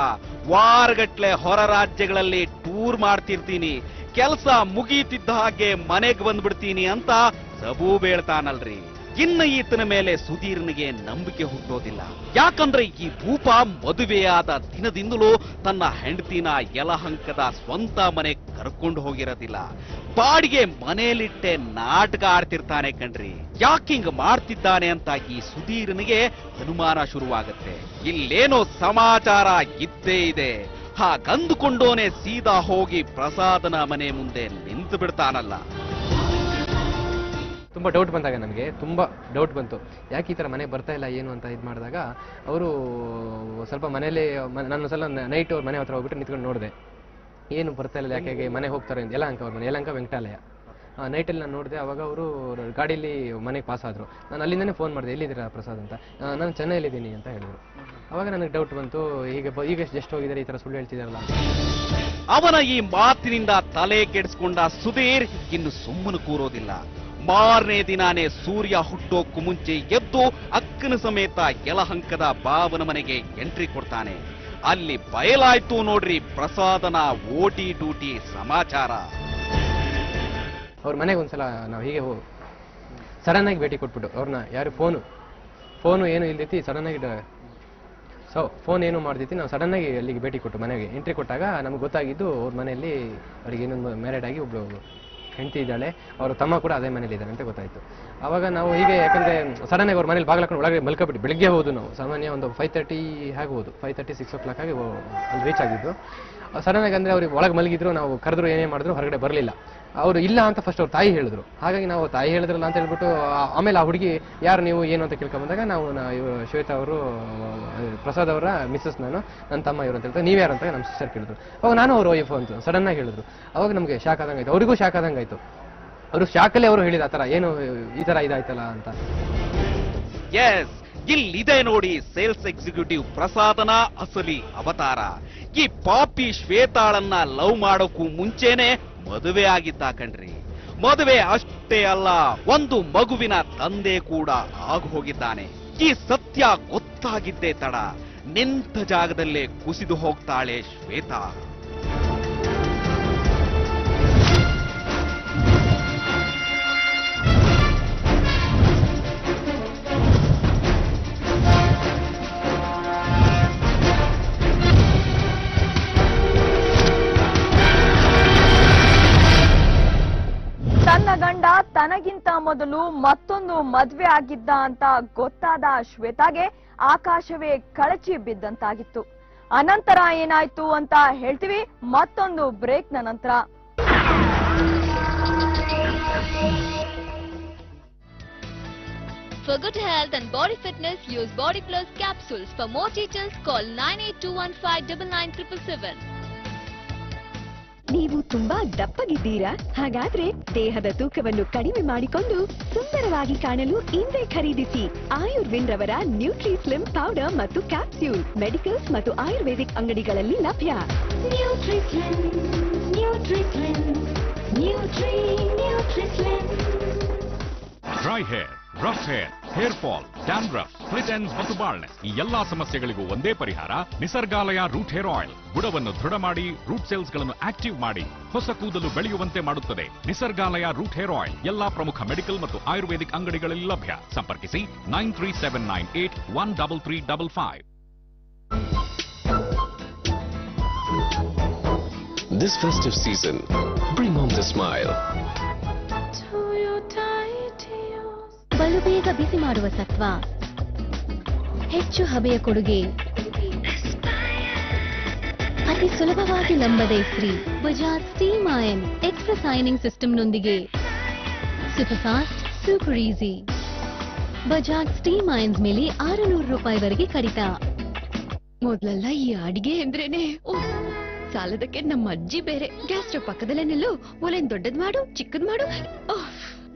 ವಾರಗಟ್ಲೆ ಹೊರ ರಾಜ್ಯಗಳಲ್ಲಿ ಟೂರ್ ಮಾಡ್ತಿರ್ತೀನಿ, ಕೆಲಸ ಮುಗೀತಿದ್ದ ಹಾಗೆ ಮನೆಗೆ ಬಂದ್ಬಿಡ್ತೀನಿ ಅಂತ ಸಬೂ ಬೇಳ್ತಾನಲ್ರಿ. ಇನ್ನು ಈತನ ಮೇಲೆ ಸುಧೀರ್ನಿಗೆ ನಂಬಿಕೆ ಹುಟ್ಟೋದಿಲ್ಲ. ಯಾಕಂದ್ರೆ ಈ ಭೂಪ ಮದುವೆಯಾದ ದಿನದಿಂದಲೂ ತನ್ನ ಹೆಂಡತಿನ ಯಲಹಂಕದ ಸ್ವಂತ ಮನೆ ಕರ್ಕೊಂಡು ಹೋಗಿರೋದಿಲ್ಲ, ಬಾಡಿಗೆ ಮನೆಯಲ್ಲಿಟ್ಟೆ ನಾಟಕ ಆಡ್ತಿರ್ತಾನೆ ಕಣ್ರಿ. ಯಾಕಿಂಗ್ ಮಾಡ್ತಿದ್ದಾನೆ ಅಂತ ಈ ಸುಧೀರ್ನಿಗೆ ಅನುಮಾನ ಶುರುವಾಗುತ್ತೆ. ಇಲ್ಲೇನೋ ಸಮಾಚಾರ ಇದ್ದೇ ಇದೆ. ಹಾಗಂದುಕೊಂಡೋನೆ ಸೀದಾ ಹೋಗಿ ಪ್ರಸಾದನ ಮನೆ ಮುಂದೆ ನಿಂತು ಬಿಡ್ತಾನಲ್ಲ. ತುಂಬ ಡೌಟ್ ಬಂದಾಗ ನನಗೆ ತುಂಬ ಡೌಟ್ ಬಂತು, ಯಾಕೆ ಈ ಥರ ಮನೆಗೆ ಬರ್ತಾ ಇಲ್ಲ ಏನು ಅಂತ ಇದು ಮಾಡಿದಾಗ ಅವರು ಸ್ವಲ್ಪ ಮನೇಲಿ ನಾನು ಸಲ ನೈಟ್ ಅವ್ರ ಮನೆ ಹತ್ರ ಹೋಗ್ಬಿಟ್ಟು ನಿಂತ್ಕೊಂಡು ನೋಡಿದೆ, ಏನು ಬರ್ತಾ ಇಲ್ಲ ಯಾಕೆ ಮನೆಗೆ ಹೋಗ್ತಾರೆ ಅಂತ. ಯಲಹಂಕ ಅವ್ರ ಮನೆ, ಯಲಹಂಕ ವೆಂಕಟಾಲಯ. ನೈಟಲ್ಲಿ ನಾನು ನೋಡಿದೆ, ಅವಾಗ ಅವರು ಗಾಡೀಲಿ ಮನೆಗೆ ಪಾಸ್ ಆದರು. ನಾನು ಅಲ್ಲಿಂದನೇ ಫೋನ್ ಮಾಡಿದೆ, ಎಲ್ಲಿದ್ದೀರಾ ಪ್ರಸಾದ್ ಅಂತ. ನಾನು ಚೆನ್ನೈಲಿದ್ದೀನಿ ಅಂತ ಹೇಳಿದರು. ಅವಾಗ ನನಗೆ ಡೌಟ್ ಬಂತು, ಈಗ ಜಸ್ಟ್ ಹೋಗಿದ್ದಾರೆ, ಈ ಥರ ಸುಳ್ಳು ಹೇಳ್ತಿದ್ದಾರಲ್ಲ. ಅವನ ಈ ಮಾತಿನಿಂದ ತಲೆ ಕೆಡಿಸ್ಕೊಂಡ ಸುಧೀರ್ ಇನ್ನು ಸುಮ್ಮನೆ ಕೂರೋದಿಲ್ಲ. ಮಾರನೇ ದಿನಾನೇ ಸೂರ್ಯ ಹುಟ್ಟೋಕ್ಕೂ ಮುಂಚೆ ಎದ್ದು ಅಕ್ಕನ ಸಮೇತ ಯಲಹಂಕದ ಬಾವನ ಮನೆಗೆ ಎಂಟ್ರಿ ಕೊಡ್ತಾನೆ. ಅಲ್ಲಿ ಬಯಲಾಯ್ತು ನೋಡ್ರಿ ಪ್ರಸಾದನ ಓಟಿ ಡೂಟಿ ಸಮಾಚಾರ. ಅವ್ರ ಮನೆಗೆ ಒಂದ್ಸಲ ನಾವು ಹೀಗೆ ಸಡನ್ ಆಗಿ ಭೇಟಿ ಕೊಟ್ಬಿಟ್ಟು ಅವ್ರನ್ನ ಯಾರು ಫೋನು ಏನು ಇಲ್ದೈತಿ, ಸಡನ್ ಆಗಿ ಫೋನ್ ಏನು ಮಾಡ್ದೈತಿ, ನಾವು ಸಡನ್ ಆಗಿ ಅಲ್ಲಿಗೆ ಭೇಟಿ ಕೊಟ್ಟು ಮನೆಗೆ ಎಂಟ್ರಿ ಕೊಟ್ಟಾಗ ನಮ್ಗೆ ಗೊತ್ತಾಗಿದ್ದು ಅವ್ರ ಮನೆಯಲ್ಲಿ ಅವ್ರಿಗೆ ಇನ್ನೊಂದು ಮ್ಯಾರೇಡ್ ಆಗಿ ಒಬ್ಳು ಹೆಂಡತಿ ಇದ್ದಾಳೆ, ಅವ್ರ ತಮ್ಮ ಕೂಡ ಅದೇ ಮನೇಲಿ ಇದ್ದಾನೆ ಅಂತ ಗೊತ್ತಾಯ್ತು. ಅವಾಗ ನಾವು ಹೀಗೆ ಯಾಕಂದ್ರೆ ಸಡನ್ ಆಗಿ ಅವ್ರ ಮನೇಲಿ ಬಾಗ್ಲಾಕೊಂಡು ಒಳಗಡೆ ಮಲ್ಕೊಬಿಟ್ಟು ಬೆಳಿಗ್ಗೆ ಹೋದು ನಾವು ಸಾಮಾನ್ಯ ಒಂದು 5:30 ಆಗ್ಬೋದು, 5:30, 6 o'clock ಆಗಿ ಅಲ್ಲಿ ರೀಚ್ ಆಗಿದ್ದು. ಸಡನ್ ಆಗಿ ಅಂದ್ರೆ ಅವ್ರಿಗೆ ಒಳಗೆ ಮಲಗಿದ್ರು, ನಾವು ಕರೆದ್ರು ಏನೇ ಮಾಡಿದ್ರು ಹೊರಗಡೆ ಬರಲಿಲ್ಲ. ಅವರು ಇಲ್ಲ ಅಂತ ಫಸ್ಟ್ ಅವ್ರ ತಾಯಿ ಹೇಳಿದ್ರು. ಹಾಗಾಗಿ ನಾವು ತಾಯಿ ಹೇಳಿದ್ರಲ್ಲ ಅಂತ ಹೇಳ್ಬಿಟ್ಟು ಆಮೇಲೆ ಆ ಹುಡುಗಿ ಯಾರು ನೀವು ಏನು ಅಂತ ಕೇಳ್ಕೊಂಬಂದಾಗ ನಾವು ಶ್ವೇತಾ ಅವರು ಪ್ರಸಾದ್ ಅವರ ಮಿಸ್ಸಸ್, ನನ್ನ ತಮ್ಮ ಇವರು ಅಂತ ಹೇಳ್ತಾರೆ. ನೀವ್ಯಾರು ಅಂತ ನಮ್ಮ ಸಿಸ್ಟರ್ ಕೇಳಿದ್ರು. ಅವಾಗ ನಾನು ಅವ್ರ ವೈಫ್ ಅಂತ ಸಡನ್ ಆಗಿ ಹೇಳಿದ್ರು. ಅವಾಗ ನಮಗೆ ಶಾಕ್ ಆದಂಗಾಯ್ತು, ಅವರಿಗೂ ಶಾಕ್ ಆದಂಗಾಯ್ತು. ಅವರು ಶಾಕಲ್ಲೇ ಅವರು ಹೇಳಿದ ಆ ಥರ ಏನು ಈ ಥರ ಇದಾಯ್ತಲ್ಲ ಅಂತ. ಎಸ್, ಇಲ್ಲಿದೆ ನೋಡಿ ಸೇಲ್ಸ್ ಎಕ್ಸಿಕ್ಯೂಟಿವ್ ಪ್ರಸಾದನ ಅಸಲಿ ಅವತಾರ. ಈ ಪಾಪಿ ಶ್ವೇತಾಳನ್ನ ಲವ್ ಮಾಡೋಕ್ಕೂ ಮುಂಚೆನೆ ಮದುವೆ ಆಗಿದ್ದ ಕಣ್ರಿ. ಮದುವೆ ಅಷ್ಟೇ ಅಲ್ಲ, ಒಂದು ಮಗುವಿನ ತಂದೆ ಕೂಡ ಆಗಿ ಹೋಗಿದ್ದಾನೆ. ಈ ಸತ್ಯ ಗೊತ್ತಾಗಿದ್ದೇ ತಡ, ನಿಂತ ಜಾಗದಲ್ಲೇ ಕುಸಿದು ಹೋಗ್ತಾಳೆ ಶ್ವೇತಾ. ತನ್ನ ಗಂಡ ತನಗಿಂತ ಮೊದಲು ಮತ್ತೊಂದು ಮದ್ವೆ ಆಗಿದ್ದ ಅಂತ ಗೊತ್ತಾದ ಶ್ವೇತಾಗೆ ಆಕಾಶವೇ ಕಳಚಿ ಬಿದ್ದಂತಾಗಿತ್ತು. ಅನಂತರ ಏನಾಯ್ತು ಅಂತ ಹೇಳ್ತೀವಿ ಮತ್ತೊಂದು ಬ್ರೇಕ್ನ ನಂತರ. For good health and body fitness, use Body Plus capsules. For more details, call 9821599777. ನೀವು ತುಂಬಾ ದಪ್ಪಗಿದ್ದೀರಾ? ಹಾಗಾದ್ರೆ ದೇಹದ ತೂಕವನ್ನು ಕಡಿಮೆ ಮಾಡಿಕೊಂಡು ಸುಂದರವಾಗಿ ಕಾಣಲು ಇಂದೇ ಖರೀದಿಸಿ ಆಯುರ್ವಿನ್ ರವರ ನ್ಯೂಟ್ರಿ ಸ್ಲಿಮ್ ಪೌಡರ್ ಮತ್ತು ಕ್ಯಾಪ್ಸ್ಯೂಲ್. ಮೆಡಿಕಲ್ಸ್ ಮತ್ತು ಆಯುರ್ವೇದಿಕ್ ಅಂಗಡಿಗಳಲ್ಲಿ ಲಭ್ಯ. Dry hair, rough hair, hair fall, dandruff, split ends ಮತ್ತು ಬಾಲ್ನೆಸ್ ಈ ಎಲ್ಲಾ ಸಮಸ್ಯೆಗಳಿಗೂ ಒಂದೇ ಪರಿಹಾರ, ನಿಸರ್ಗಾಲಯ ರೂಟ್ ಹೇರ್ ಆಯಿಲ್. ಬುಡವನ್ನು ದೃಢ ಮಾಡಿ, ರೂಟ್ ಸೆಲ್ಸ್ ಗಳನ್ನು ಆಕ್ಟಿವ್ ಮಾಡಿ, ಹೊಸ ಕೂದಲು ಬೆಳೆಯುವಂತೆ ಮಾಡುತ್ತದೆ. ನಿಸರ್ಗಾಲಯ ರೂಟ್ ಹೇರ್ ಆಯಿಲ್ ಎಲ್ಲಾ ಪ್ರಮುಖ ಮೆಡಿಕಲ್ ಮತ್ತು ಆಯುರ್ವೇದಿಕ್ ಅಂಗಡಿಗಳಲ್ಲಿ ಲಭ್ಯ. ಸಂಪರ್ಕಿಸಿ 9379813355. This festive season, bring home the smile. ಬಲು ಬೇಗ ಬಿಸಿ ಮಾಡುವ ಸತ್ವ, ಹೆಚ್ಚು ಹಬೆಯ ಕೊಡುಗೆ, ಅತಿ ಸುಲಭವಾಗಿ ನಂಬದೆ free Bajaj steam iron express ironing ಸಿಸ್ಟಮ್ನೊಂದಿಗೆ super fast super easy. Bajaj steam irons ಮೇಲೆ 600 ರೂಪಾಯಿವರೆಗೆ ಕಡಿತ. ಮೊದ್ಲೆಲ್ಲ ಈ ಅಡಿಗೆ ಅಂದ್ರೇನೆ ಸಾಲದಕ್ಕೆ ನಮ್ಮ ಅಜ್ಜಿ ಬೇರೆ ಗ್ಯಾಸ್ ಸ್ಟವ್ ಪಕ್ಕದಲ್ಲೇ ನಿಲ್ಲು, ಒಲೆನ್ ದೊಡ್ಡದ್ ಮಾಡು ಚಿಕ್ಕದ್ ಮಾಡು.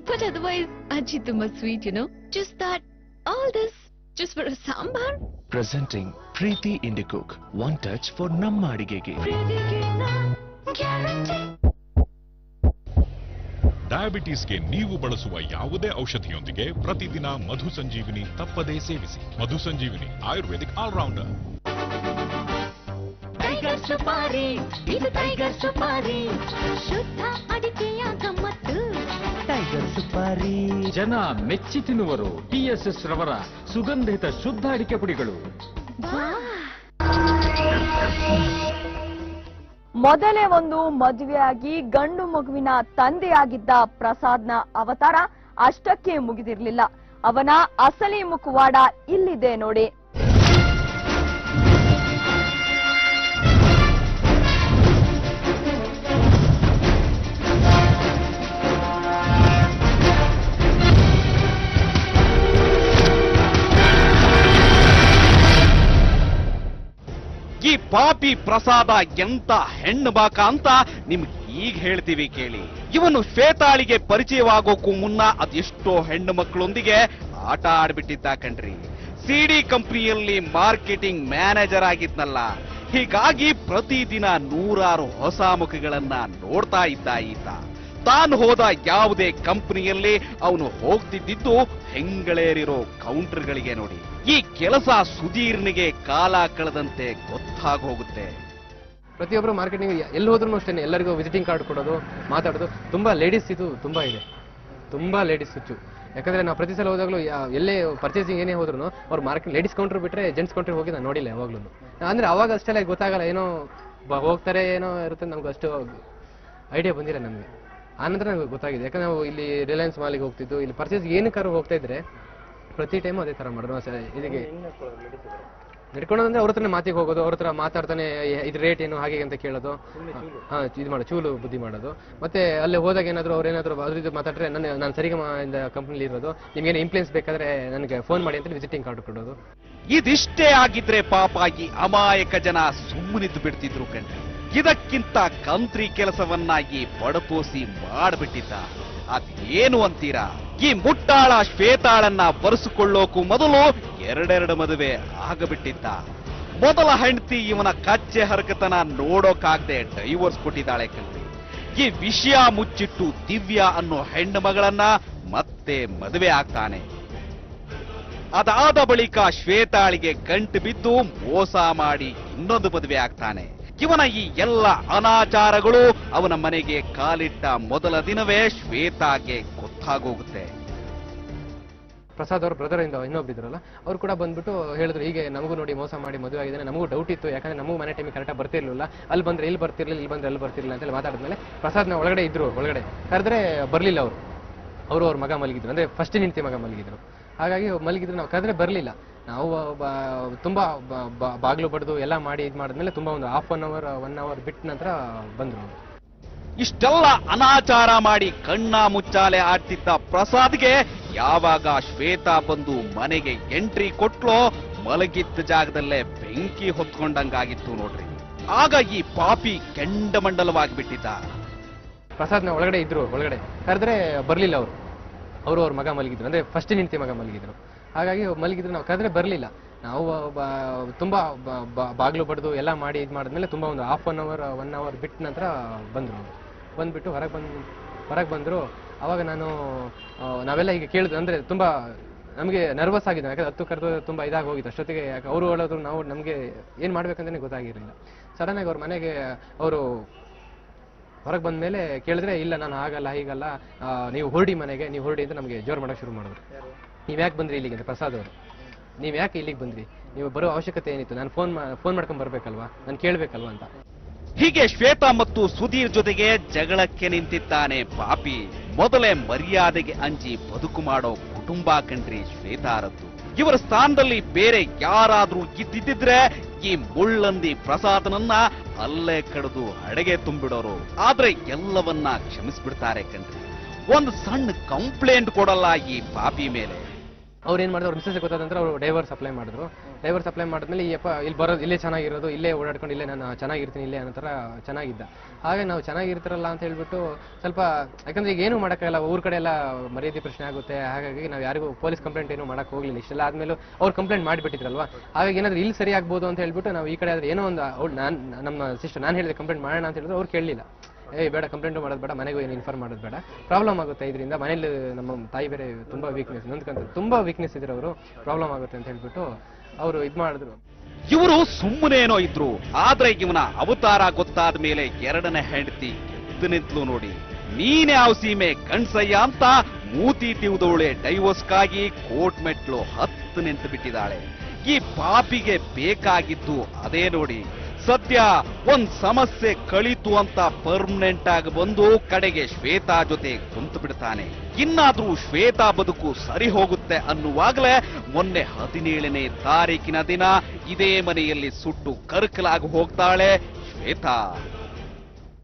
ಬಟ್ ಅದರ್ವೈಸ್ ಅಜ್ಜಿ ತುಂಬಾ sweet, just that all this just for a sambar. Presenting Preeti Indicook, one touch for Namma Adigege. ಡಯಾಬಿಟಿಸ್ಗೆ ನೀವು ಬಳಸುವ ಯಾವುದೇ ಔಷಧಿಯೊಂದಿಗೆ ಪ್ರತಿದಿನ ಮಧು ಸಂಜೀವಿನಿ ತಪ್ಪದೇ ಸೇವಿಸಿ. ಮಧು ಸಂಜೀವಿನಿ ಆಯುರ್ವೇದಿಕ್ ಆಲ್ರೌಂಡರ್. ಟೈಗರ್ ಸುಪಾರಿ, ಇದು ಟೈಗರ್ ಸುಪಾರಿ, ಶುದ್ಧ ಅಡಿಕೆಯ ಗಮ್ಮತ್ತು. ಟೈಗರ್ ಸುಪಾರಿ ಜನ ಮೆಚ್ಚಿ ತಿನ್ನುವರು. TSS ರವರ ಸುಗಂಧಿತ ಶುದ್ಧ ಅಡಿಕೆ ಪುಡಿಗಳು. ಮೊದಲೇ ಒಂದು ಮದುವೆಯಾಗಿ ಗಂಡು ಮಗುವಿನ ತಂದೆಯಾಗಿದ್ದ ಪ್ರಸಾದ್ನ ಅವತಾರ ಅಷ್ಟಕ್ಕೆ ಮುಗಿದಿರಲಿಲ್ಲ. ಅವನ ಅಸಲಿ ಮುಖವಾಡ ಇಲ್ಲಿದೆ ನೋಡಿ. ಈ ಪಾಪಿ ಪ್ರಸಾದ ಎಂತ ಹೆಣ್ಣು ಬಾಕ ಅಂತ ನಿಮ್ಗೆ ಈಗ ಹೇಳ್ತೀವಿ ಕೇಳಿ. ಇವನು ಶ್ವೇತಾಳಿಗೆ ಪರಿಚಯವಾಗೋಕ್ಕೂ ಮುನ್ನ ಅದೆಷ್ಟೋ ಹೆಣ್ಣು ಮಕ್ಕಳೊಂದಿಗೆ ಆಟ ಆಡ್ಬಿಟ್ಟಿದ್ದ ಕಣ್ರಿ. ಸಿಡಿ ಕಂಪನಿಯಲ್ಲಿ ಮಾರ್ಕೆಟಿಂಗ್ ಮ್ಯಾನೇಜರ್ ಆಗಿದ್ನಲ್ಲ. ಹೀಗಾಗಿ ಪ್ರತಿದಿನ 100 ಹೊಸ ಮುಖಗಳನ್ನ ನೋಡ್ತಾ ಇದ್ದ ಈತ. ತಾನು ಹೋದ ಯಾವುದೇ ಕಂಪನಿಯಲ್ಲಿ ಅವನು ಹೋಗ್ತಿದ್ದು ಹೆಂಗಳೇರಿರೋ ಕೌಂಟರ್ಗಳಿಗೆ ನೋಡಿ. ಈ ಕೆಲಸ ಸುಧೀರ್ನಿಗೆ ಕಾಲ ಕಳೆದಂತೆ ಗೊತ್ತಾಗೋಗುತ್ತೆ. ಪ್ರತಿಯೊಬ್ಬರು ಮಾರ್ಕೆಟಿಂಗ್ ಎಲ್ಲಿ ಹೋದ್ರೂ ಅಷ್ಟೇ, ಎಲ್ಲರಿಗೂ ವಿಸಿಟಿಂಗ್ ಕಾರ್ಡ್ ಕೊಡೋದು, ಮಾತಾಡೋದು. ತುಂಬಾ ಲೇಡೀಸ್ ಇದು ತುಂಬಾ ಇದೆ, ತುಂಬಾ ಲೇಡೀಸ್ ಹುಚ್ಚು. ಯಾಕಂದ್ರೆ ನಾವು ಪ್ರತಿ ಸಲ ಹೋದಾಗಲೂ ಎಲ್ಲೇ ಪರ್ಚೇಸಿಂಗ್ ಏನೇ ಹೋದ್ರು ಅವ್ರು ಮಾರ್ಕೆಟ್ ಲೇಡೀಸ್ ಕೌಂಟರ್ ಬಿಟ್ರೆ ಜೆಂಟ್ಸ್ ಕೌಂಟರ್ ಹೋಗಿ ನಾನು ನೋಡಿಲ್ಲ ಯಾವಾಗ್ಲೂ. ಅಂದ್ರೆ ಅವಾಗ ಅಷ್ಟೆಲ್ಲ ಗೊತ್ತಾಗಲ್ಲ, ಏನೋ ಹೋಗ್ತಾರೆ ಏನೋ ಇರುತ್ತೆ, ನಮ್ಗೆ ಅಷ್ಟು ಐಡಿಯಾ ಬಂದಿಲ್ಲ ನಮಗೆ. ಆನಂತರ ನಮಗೆ ಗೊತ್ತಾಗಿದೆ. ಯಾಕಂದ್ರೆ ನಾವು ಇಲ್ಲಿ ರಿಲಯನ್ಸ್ ಮಾಲಿಗೆ ಹೋಗ್ತಿದ್ದು, ಇಲ್ಲಿ ಪರ್ಚೇಸ್ ಏನಕ್ಕಾರು ಹೋಗ್ತಾ ಇದ್ರೆ ಪ್ರತಿ ಟೈಮು ಅದೇ ತರ ಮಾಡೋದು. ಇದಕ್ಕೆ ನಡ್ಕೊಳ್ಳೋದಂದ್ರೆ ಅವ್ರ ಹತ್ರನೇ ಮಾತಿಗೆ ಹೋಗೋದು, ಅವ್ರ ಹತ್ರ ಮಾತಾಡ್ತಾನೆ ಇದು ರೇಟ್ ಏನು ಹಾಗೆ ಅಂತ ಕೇಳೋದು, ಇದು ಮಾಡೋದು, ಚೂಲು ಬುದ್ಧಿ ಮಾಡೋದು. ಮತ್ತೆ ಅಲ್ಲಿ ಹೋದಾಗ ಏನಾದ್ರು ಅವ್ರೇನಾದ್ರು ಅದ್ರ ಮಾತಾಡ್ರೆ ನಾನು ಸರಿಗಮ ಇಂದ ಕಂಪ್ನಿಲಿ ಇರೋದು, ನಿಮ್ಗೇನು ಇಂಪ್ಲೇನ್ಸ್ ಬೇಕಾದ್ರೆ ನನಗೆ ಫೋನ್ ಮಾಡಿ ಅಂತ ವಿಸಿಟಿಂಗ್ ಕಾರ್ಡ್ ಕೊಡೋದು. ಇದಿಷ್ಟೇ ಆಗಿದ್ರೆ ಪಾಪ ಈ ಅಮಾಯಕ ಜನ ಸುಮ್ಮನಿದ್ದು ಬಿಡ್ತಿದ್ರು ಕಣ್ರಿ. ಇದಕ್ಕಿಂತ ಕಂತ್ರಿ ಕೆಲಸವನ್ನ ಈ ಬಡಪೋಸಿ ಮಾಡ್ಬಿಟ್ಟಿದ್ದ. ಅದೇನು ಅಂತೀರಾ? ಈ ಮುಟ್ಟಾಳ ಶ್ವೇತಾಳನ್ನ ಬರೆಸಿಕೊಳ್ಳೋಕು ಮೊದಲು 2 ಮದುವೆ ಆಗಬಿಟ್ಟಿದ್ದ. ಮೊದಲ ಹೆಂಡತಿ ಇವನ ಕಚ್ಚೆ ಹರಕತನ ನೋಡೋಕಾಗದೆ ಡೈವೋರ್ಸ್ ಕೊಟ್ಟಿದ್ದಾಳೆ ಕಣ್ರಿ. ಈ ವಿಷಯ ಮುಚ್ಚಿಟ್ಟು ದಿವ್ಯಾ ಅನ್ನೋ ಹೆಣ್ಣು ಮಗಳನ್ನ ಮತ್ತೆ ಮದುವೆ ಆಗ್ತಾನೆ. ಅದಾದ ಬಳಿಕ ಶ್ವೇತಾಳಿಗೆ ಗಂಟು ಬಿದ್ದು ಮೋಸ ಮಾಡಿ ಇನ್ನೊಂದು ಮದುವೆ ಆಗ್ತಾನೆ. ಇವನ ಈ ಎಲ್ಲ ಅನಾಚಾರಗಳು ಅವನ ಮನೆಗೆ ಕಾಲಿಟ್ಟ ಮೊದಲ ದಿನವೇ ಶ್ವೇತಾಗೆ ಗೊತ್ತಾಗೋಗುತ್ತೆ. ಪ್ರಸಾದ್ ಅವ್ರ ಬ್ರದರ್ ಇಂದ ಇನ್ನೊಬ್ರು ಇದ್ರಲ್ಲ, ಅವ್ರು ಕೂಡ ಬಂದ್ಬಿಟ್ಟು ಹೇಳಿದ್ರು, ಹೀಗೆ ನಮಗೂ ನೋಡಿ ಮೋಸ ಮಾಡಿ ಮದುವೆ ಆಗಿದ್ದಾನೆ. ನಮಗೂ ಡೌಟ್ ಇತ್ತು, ಯಾಕಂದ್ರೆ ನಮಗೂ ಮನೆ ಟೈಮಿಗೆ ಕರೆಕ್ಟಾಗಿ ಬರ್ತಿರ್ಲಿಲ್ಲ, ಅಲ್ಲಿ ಬಂದ್ರೆ ಇಲ್ಲಿ ಬರ್ತಿರ್ಲಿಲ್ಲ, ಇಲ್ಲಿ ಬಂದ್ರೆ ಅಲ್ಲಿ ಬರ್ತಿರ್ಲಿಲ್ಲ ಅಂತ ಮಾತಾಡಿದ್ಮೇಲೆ ಪ್ರಸಾದ್ನ ಒಳಗಡೆ ಇದ್ರು. ಒಳಗಡೆ ಕರೆದ್ರೆ ಬರ್ಲಿಲ್ಲ ಅವರು ಅವ್ರ ಮಗ ಮಲಗಿದ್ರು, ಅಂದ್ರೆ ಫಸ್ಟ್ ಹೆಂಡತಿ ಮಗ ಮಲಗಿದ್ರು. ಹಾಗಾಗಿ ಮಲಗಿದ್ರು, ನಾವು ಕರೆದ್ರೆ ಬರ್ಲಿಲ್ಲ. ನಾವು ತುಂಬಾ ಬಾಗ್ಲು ಬಡ್ದು ಎಲ್ಲ ಮಾಡಿ ಇದು ಮಾಡಿದ್ಮೇಲೆ ತುಂಬಾ ಒಂದು 1 ಅವರ್ ಬಿಟ್ಟ ನಂತರ ಬಂದ್ರು. ಇಷ್ಟೆಲ್ಲ ಅನಾಚಾರ ಮಾಡಿ ಕಣ್ಣ ಮುಚ್ಚಾಲೆ ಆಡ್ತಿದ್ದ ಪ್ರಸಾದ್ಗೆ ಯಾವಾಗ ಶ್ವೇತಾ ಬಂದು ಮನೆಗೆ ಎಂಟ್ರಿ ಕೊಟ್ಲೋ ಮಲಗಿದ್ದ ಜಾಗದಲ್ಲೇ ಬೆಂಕಿ ಹೊತ್ಕೊಂಡಂಗಾಗಿತ್ತು ನೋಡ್ರಿ. ಆಗ ಈ ಪಾಪಿ ಕೆಂಡಮಂಡಲವಾಗಿಬಿಟ್ಟಿದ್ದ. ಪ್ರಸಾದ್ನ ಒಳಗಡೆ ಇದ್ರು, ಒಳಗಡೆ ಕರೆದ್ರೆ ಬರ್ಲಿಲ್ಲ ಅವರು ಅವ್ರ ಮಗ ಮಲಗಿದ್ರು, ಅಂದ್ರೆ ಫಸ್ಟ್ ಹೆಂಡತಿ ಮಗ ಮಲಗಿದ್ರು. ಹಾಗಾಗಿ ಮಲಗಿದ್ರು, ನಾವು ಕರೆದ್ರೆ ಬರ್ಲಿಲ್ಲ. ನಾವು ತುಂಬಾ ಬಾಗ್ಲು ಬಡ್ದು ಎಲ್ಲ ಮಾಡಿ ಇದು ಮಾಡಿದ್ಮೇಲೆ ತುಂಬಾ ಒಂದು 1 ಅವರ್ ಬಿಟ್ಟ ನಂತರ ಬಂದ್ಬಿಟ್ಟು ಹೊರಗೆ ಬಂದ್ರು. ಅವಾಗ ನಾವೆಲ್ಲ ಈಗ ಕೇಳಿದ್ರು, ಅಂದ್ರೆ ತುಂಬಾ ನಮಗೆ ನರ್ವಸ್ ಆಗಿದ್ದು, ಯಾಕಂದ್ರೆ 10 ಕರೆದು ತುಂಬಾ ಇದಾಗಿ ಹೋಗಿತ್ತು ಅಷ್ಟೊತ್ತಿಗೆ. ಯಾಕೆ ಅವರು ಹೇಳೋದ್ರು, ನಾವು ನಮಗೆ ಏನ್ ಮಾಡ್ಬೇಕಂತಾನೆ ಗೊತ್ತಾಗಿರಲಿಲ್ಲ. ಸಡನ್ ಆಗಿ ಅವ್ರ ಮನೆಗೆ ಅವರು ಹೊರಗೆ ಬಂದ ಮೇಲೆ ಕೇಳಿದ್ರೆ, ಇಲ್ಲ ನಾನು ಆಗಲ್ಲ ಹೀಗಲ್ಲ, ನೀವು ಹೊರಡಿ ಮನೆಗೆ, ನೀವು ಹೊರಡಿ ಅಂತ ನಮಗೆ ಜೋರ್ ಮಾಡಕ್ ಶುರು ಮಾಡಿದ್ರು. ನೀವ್ ಯಾಕೆ ಬಂದ್ರಿ ಇಲ್ಲಿಗೆ ಅಂತ ಪ್ರಸಾದ್ ಅವರು, ನೀವ್ ಯಾಕೆ ಇಲ್ಲಿಗೆ ಬಂದ್ರಿ, ನೀವು ಬರೋ ಅವಶ್ಯಕತೆ ಏನಿತ್ತು, ನಾನು ಫೋನ್ ಮಾಡ್ಕೊಂಡ್ ಬರ್ಬೇಕಲ್ವಾ, ನಾನು ಕೇಳ್ಬೇಕಲ್ವಾ ಅಂತ. ಹೀಗೆ ಶ್ವೇತಾ ಮತ್ತು ಸುಧೀರ್ ಜೊತೆಗೆ ಜಗಳಕ್ಕೆ ನಿಂತಿದ್ದಾನೆ ಪಾಪಿ. ಮೊದಲೇ ಮರ್ಯಾದೆಗೆ ಅಂಜಿ ಬದುಕು ಮಾಡೋ ಕುಟುಂಬ ಕಣ್ರಿ ಶ್ವೇತಾರದ್ದು. ಇವರ ಸ್ಥಾನದಲ್ಲಿ ಬೇರೆ ಯಾರಾದ್ರೂ ಇದ್ದಿದ್ರೆ ಈ ಮುಳ್ಳಂದಿ ಪ್ರಸಾದನನ್ನ ಅಲ್ಲೇ ಕಡಿದು ಅಡೆಗೆ ತುಂಬಿಡೋರು. ಆದ್ರೆ ಎಲ್ಲವನ್ನ ಕ್ಷಮಿಸ್ಬಿಡ್ತಾರೆ ಕಣ್ರಿ. ಒಂದು ಸಣ್ಣ ಕಂಪ್ಲೇಂಟ್ ಕೊಡಲ್ಲ ಈ ಪಾಪಿ ಮೇಲೆ. ಅವ್ರು ಏನ್ ಮಾಡಿದ್ರು, ಅವ್ರ ಮಿಸ್ಸಸ್ ಗೊತ್ತಾದಂದ್ರೆ ಅವರು ಡೈವರ್ಸ್ ಅಪ್ಲೈ ಮಾಡಿದ್ರು. ಡೈವರ್ಸ್ ಅಪ್ಲೈ ಮಾಡಿದ್ಮೇಲೆ ಇಲ್ಲಿ ಬರೋದು, ಇಲ್ಲೇ ಚೆನ್ನಾಗಿರೋದು, ಇಲ್ಲೇ ಓಡಾಡ್ಕೊಂಡು ಇಲ್ಲೇ ನಾನು ಚೆನ್ನಾಗಿರ್ತೀನಿ ಇಲ್ಲೇ ಅನ್ನೋ ಥರ ಚೆನ್ನಾಗಿದ್ದ. ಹಾಗೆ ನಾವು ಚೆನ್ನಾಗಿರ್ತಾರಲ್ಲ ಅಂತ ಹೇಳ್ಬಿಟ್ಟು ಸ್ವಲ್ಪ, ಯಾಕಂದ್ರೆ ಈಗ ಏನು ಮಾಡೋಕ್ಕಾಗಲ್ಲ, ಊರ್ ಕಡೆ ಎಲ್ಲ ಮರ್ಯಾದೆ ಪ್ರಶ್ನೆ ಆಗುತ್ತೆ. ಹಾಗಾಗಿ ನಾವು ಯಾರಿಗೂ ಪೊಲೀಸ್ ಕಂಪ್ಲೇಂಟ್ ಏನು ಮಾಡಕ್ ಹೋಗ್ಲಿಲ್ಲ. ಇಷ್ಟೆಲ್ಲ ಆದ್ಮೇಲೆ ಅವ್ರು ಕಂಪ್ಲೇಂಟ್ ಮಾಡಿಬಿಟ್ಟಿದ್ರಲ್ವಾ, ಹಾಗಾಗಿ ಏನಾದ್ರು ಇಲ್ಲಿ ಸರಿ ಆಗ್ಬೋದು ಅಂತ ಹೇಳ್ಬಿಟ್ಟು ನಾವು ಈ ಕಡೆ ಆದ್ರೆ ಏನೋ ಒಂದು ನಮ್ಮ ಸಿಸ್ಟರ್ ನಾನು ಹೇಳಿದೆ ಕಂಪ್ಲೇಂಟ್ ಮಾಡೋಣ ಅಂತ ಹೇಳಿದ್ರು. ಅವ್ರು ಕೇಳಲಿಲ್ಲ. ಬೇಡ ಕಂಪ್ಲೇಂಟ್ ಮಾಡೋದು ಬೇಡ, ಮನೆಗೂ ಏನು ಇನ್ಫಾರ್ಮ್ ಮಾಡೋದು ಬೇಡ, ಪ್ರಾಬ್ಲಮ್ ಆಗುತ್ತೆ ಇದರಿಂದ, ಮನೇಲಿ ನಮ್ಮ ತಾಯಿ ಬೇರೆ ತುಂಬಾ ವೀಕ್ನೆಸ್, ನೊಂದ್ಕಂತ ತುಂಬಾ ವೀಕ್ನೆಸ್ ಇದ್ರೆ ಅವರು, ಪ್ರಾಬ್ಲಮ್ ಆಗುತ್ತೆ ಅಂತ ಹೇಳ್ಬಿಟ್ಟು ಅವರು ಇದ್ ಮಾಡಿದ್ರು. ಇವರು ಸುಮ್ಮನೇನೋ ಇದ್ರು, ಆದ್ರೆ ಇವನ ಅವತಾರ ಗೊತ್ತಾದ ಮೇಲೆ ಎರಡನೇ ಹೆಂಡತಿ ಎದ್ದು ನಿಂತ್ಲು ನೋಡಿ. ನೀನೇ ಯಾವ ಸೀಮೆ ಗಂಡ್ಸಯ್ಯ ಅಂತ ಮೂತಿ ತಿವಿದವಳೆ ಡೈವೋರ್ಸ್ಗಾಗಿ ಕೋರ್ಟ್ ಮೆಟ್ಲು ಹತ್ತು ನಿಂತು ಬಿಟ್ಟಿದ್ದಾಳೆ. ಈ ಪಾಪಿಗೆ ಬೇಕಾಗಿದ್ದು ಅದೇ ನೋಡಿ. ಸದ್ಯ ಒಂದ್ ಸಮಸ್ಯೆ ಕಳೀತು ಅಂತ ಪರ್ಮನೆಂಟ್ ಆಗಿ ಬಂದು ಕಡೆಗೆ ಶ್ವೇತಾ ಜೊತೆ ಕುಂತು ಬಿಡ್ತಾನೆ. ಇನ್ನಾದ್ರೂ ಶ್ವೇತಾ ಬದುಕು ಸರಿ ಹೋಗುತ್ತೆ ಅನ್ನುವಾಗಲೇ ಮೊನ್ನೆ 17ನೇ ತಾರೀಕಿನ ದಿನ ಇದೇ ಮನೆಯಲ್ಲಿ ಸುಟ್ಟು ಕರಕಲಾಗಿ ಹೋಗ್ತಾಳೆ ಶ್ವೇತಾ.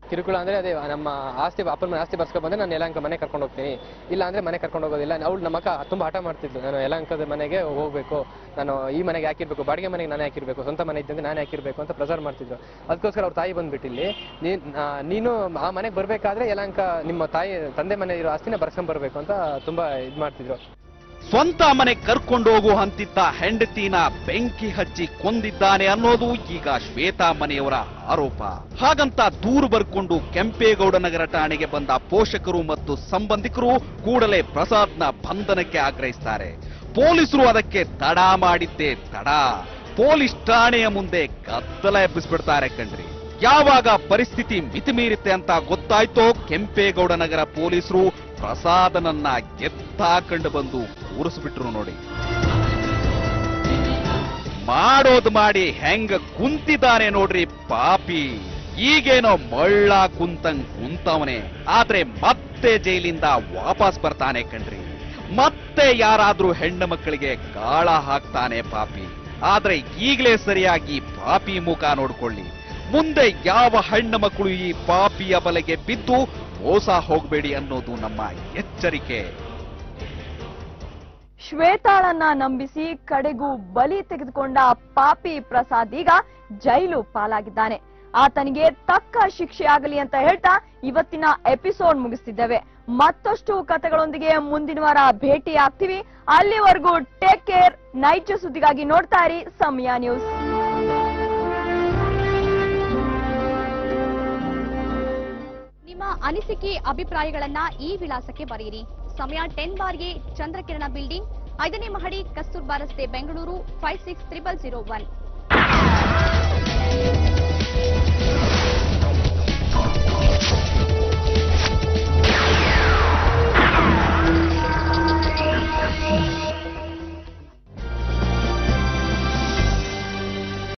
ಕಿರುಕುಳ ಅಂದ್ರೆ ಅದೇ ನಮ್ಮ ಆಸ್ತಿ, ಅಪ್ಪನ ಮನೆ ಆಸ್ತಿ ಬರ್ಸ್ಕೊಂಡ್ ಬಂದ್ರೆ ನಾನು ಯಲಹಂಕ ಮನೆ ಕರ್ಕೊಂಡು ಹೋಗ್ತೀನಿ, ಇಲ್ಲ ಅಂದ್ರೆ ಮನೆ ಕರ್ಕೊಂಡು ಹೋಗೋದಿಲ್ಲ. ಅವಳು ನಮ್ಮ ಅಕ್ಕ ತುಂಬಾ ಹಠ ಮಾಡ್ತಿದ್ಲು, ನಾನು ಯಲಹಂಕದ ಮನೆಗೆ ಹೋಗ್ಬೇಕು, ನಾನು ಈ ಮನೆಗೆ ಹಾಕಿರ್ಬೇಕು, ಬಾಡಿಗೆ ಮನೆಗೆ ನಾನೇ ಹಾಕಿರ್ಬೇಕು, ಸ್ವಂತ ಮನೆ ಇದ್ದಂಗೆ ನಾನೇ ಹಾಕಿರ್ಬೇಕು ಅಂತ ಪ್ರೆಸರ್ ಮಾಡ್ತಿದ್ರು. ಅದಕ್ಕೋಸ್ಕರ ಅವ್ರ ತಾಯಿ ಬಂದ್ಬಿಟ್ಟು ಇಲ್ಲಿ ನೀನು ಆ ಮನೆಗೆ ಬರ್ಬೇಕಾದ್ರೆ ಯಲಹಂಕ ನಿಮ್ಮ ತಾಯಿ ತಂದೆ ಮನೆ ಇರೋ ಆಸ್ತಿನ ಬರ್ಸ್ಕೊಂಡ್ ಬರ್ಬೇಕು ಅಂತ ತುಂಬಾ ಇದ್ ಮಾಡ್ತಿದ್ರು. ಸ್ವಂತ ಮನೆ ಕರ್ಕೊಂಡು ಹೋಗು ಅಂತಿದ್ದ ಹೆಂಡತಿನ ಬೆಂಕಿ ಹಚ್ಚಿ ಕೊಂದಿದ್ದಾನೆ ಅನ್ನೋದು ಈಗ ಶ್ವೇತಾ ಮನೆಯವರ ಆರೋಪ. ಹಾಗಂತ ದೂರು ಬರ್ಕೊಂಡು ಕೆಂಪೇಗೌಡ ನಗರ ಠಾಣೆಗೆ ಬಂದ ಪೋಷಕರು ಮತ್ತು ಸಂಬಂಧಿಕರು ಕೂಡಲೇ ಪ್ರಸಾದ್ನ ಬಂಧನಕ್ಕೆ ಆಗ್ರಹಿಸ್ತಾರೆ. ಪೊಲೀಸರು ಅದಕ್ಕೆ ತಡ ಮಾಡಿದ್ದೇ ತಡ. ಪೊಲೀಸ್ ಠಾಣೆಯ ಮುಂದೆ ಗದ್ದಲ ಎಬ್ಬಿಸ್ಬಿಡ್ತಾರೆ ಕಣ್ರಿ. ಯಾವಾಗ ಪರಿಸ್ಥಿತಿ ಮಿತಿಮೀರುತ್ತೆ ಅಂತ ಗೊತ್ತಾಯ್ತೋ ಕೆಂಪೇಗೌಡ ನಗರ ಪೊಲೀಸರು ಪ್ರಸಾದನನ್ನ ಎತ್ತಾಕೊಂಡು ಬಂದು ಕೂರಿಸ್ಬಿಟ್ರು ನೋಡಿ. ಮಾಡೋದು ಮಾಡಿ ಹೆಂಗ ಕುಂತಿದ್ದಾನೆ ನೋಡ್ರಿ ಪಾಪಿ. ಈಗೇನೋ ಮಳ್ಳ ಕುಂತಂಗ್ ಕುಂತವನೆ, ಆದ್ರೆ ಮತ್ತೆ ಜೈಲಿಂದ ವಾಪಸ್ ಬರ್ತಾನೆ ಕಣ್ರಿ. ಮತ್ತೆ ಯಾರಾದ್ರೂ ಹೆಣ್ಣು ಮಕ್ಕಳಿಗೆ ಗಾಳ ಹಾಕ್ತಾನೆ ಪಾಪಿ. ಆದ್ರೆ ಈಗಲೇ ಸರಿಯಾಗಿ ಪಾಪಿ ಮುಖ ನೋಡ್ಕೊಳ್ಳಿ. ಮುಂದೆ ಯಾವ ಹೆಣ್ಣು ಮಕ್ಕಳು ಈ ಪಾಪಿಯ ಬಲೆಗೆ ಬಿದ್ದು ಮೋಸ ಹೋಗಬೇಡಿ ಅನ್ನೋದು ನಮ್ಮ ಎಚ್ಚರಿಕೆ. ಶ್ವೇತಾಳನ್ನ ನಂಬಿಸಿ ಕಡೆಗೂ ಬಲಿ ತೆಗೆದುಕೊಂಡ ಪಾಪಿ ಪ್ರಸಾದ್ ಈಗ ಜೈಲು ಪಾಲಾಗಿದ್ದಾನೆ. ಆತನಿಗೆ ತಕ್ಕ ಶಿಕ್ಷೆ ಆಗಲಿ ಅಂತ ಹೇಳ್ತಾ ಇವತ್ತಿನ ಎಪಿಸೋಡ್ ಮುಗಿಸ್ತಿದ್ದೇವೆ. ಮತ್ತಷ್ಟು ಕಥೆಗಳೊಂದಿಗೆ ಮುಂದಿನ ವಾರ ಭೇಟಿ ಆಗ್ತೀವಿ. ಅಲ್ಲಿವರೆಗೂ ಟೇಕ್ ಕೇರ್. ನೈಜ ಸುದ್ದಿಗಾಗಿ ನೋಡ್ತಾ ಇರಿ ಸಮಯ ನ್ಯೂಸ್. ನಿಮ್ಮ ಅನಿಸಿಕೆ ಅಭಿಪ್ರಾಯಗಳನ್ನ ಈ ವಿಳಾಸಕ್ಕೆ ಬರೆಯಿರಿ. ಸಮಯ 10 ಬಾರ್ಗೆ ಚಂದ್ರಕಿರಣ ಬಿಲ್ಡಿಂಗ್, 5ನೇ ಮಹಡಿ, ಕಸ್ತೂರ್ಬಾ ರಸ್ತೆ, ಬೆಂಗಳೂರು 560001.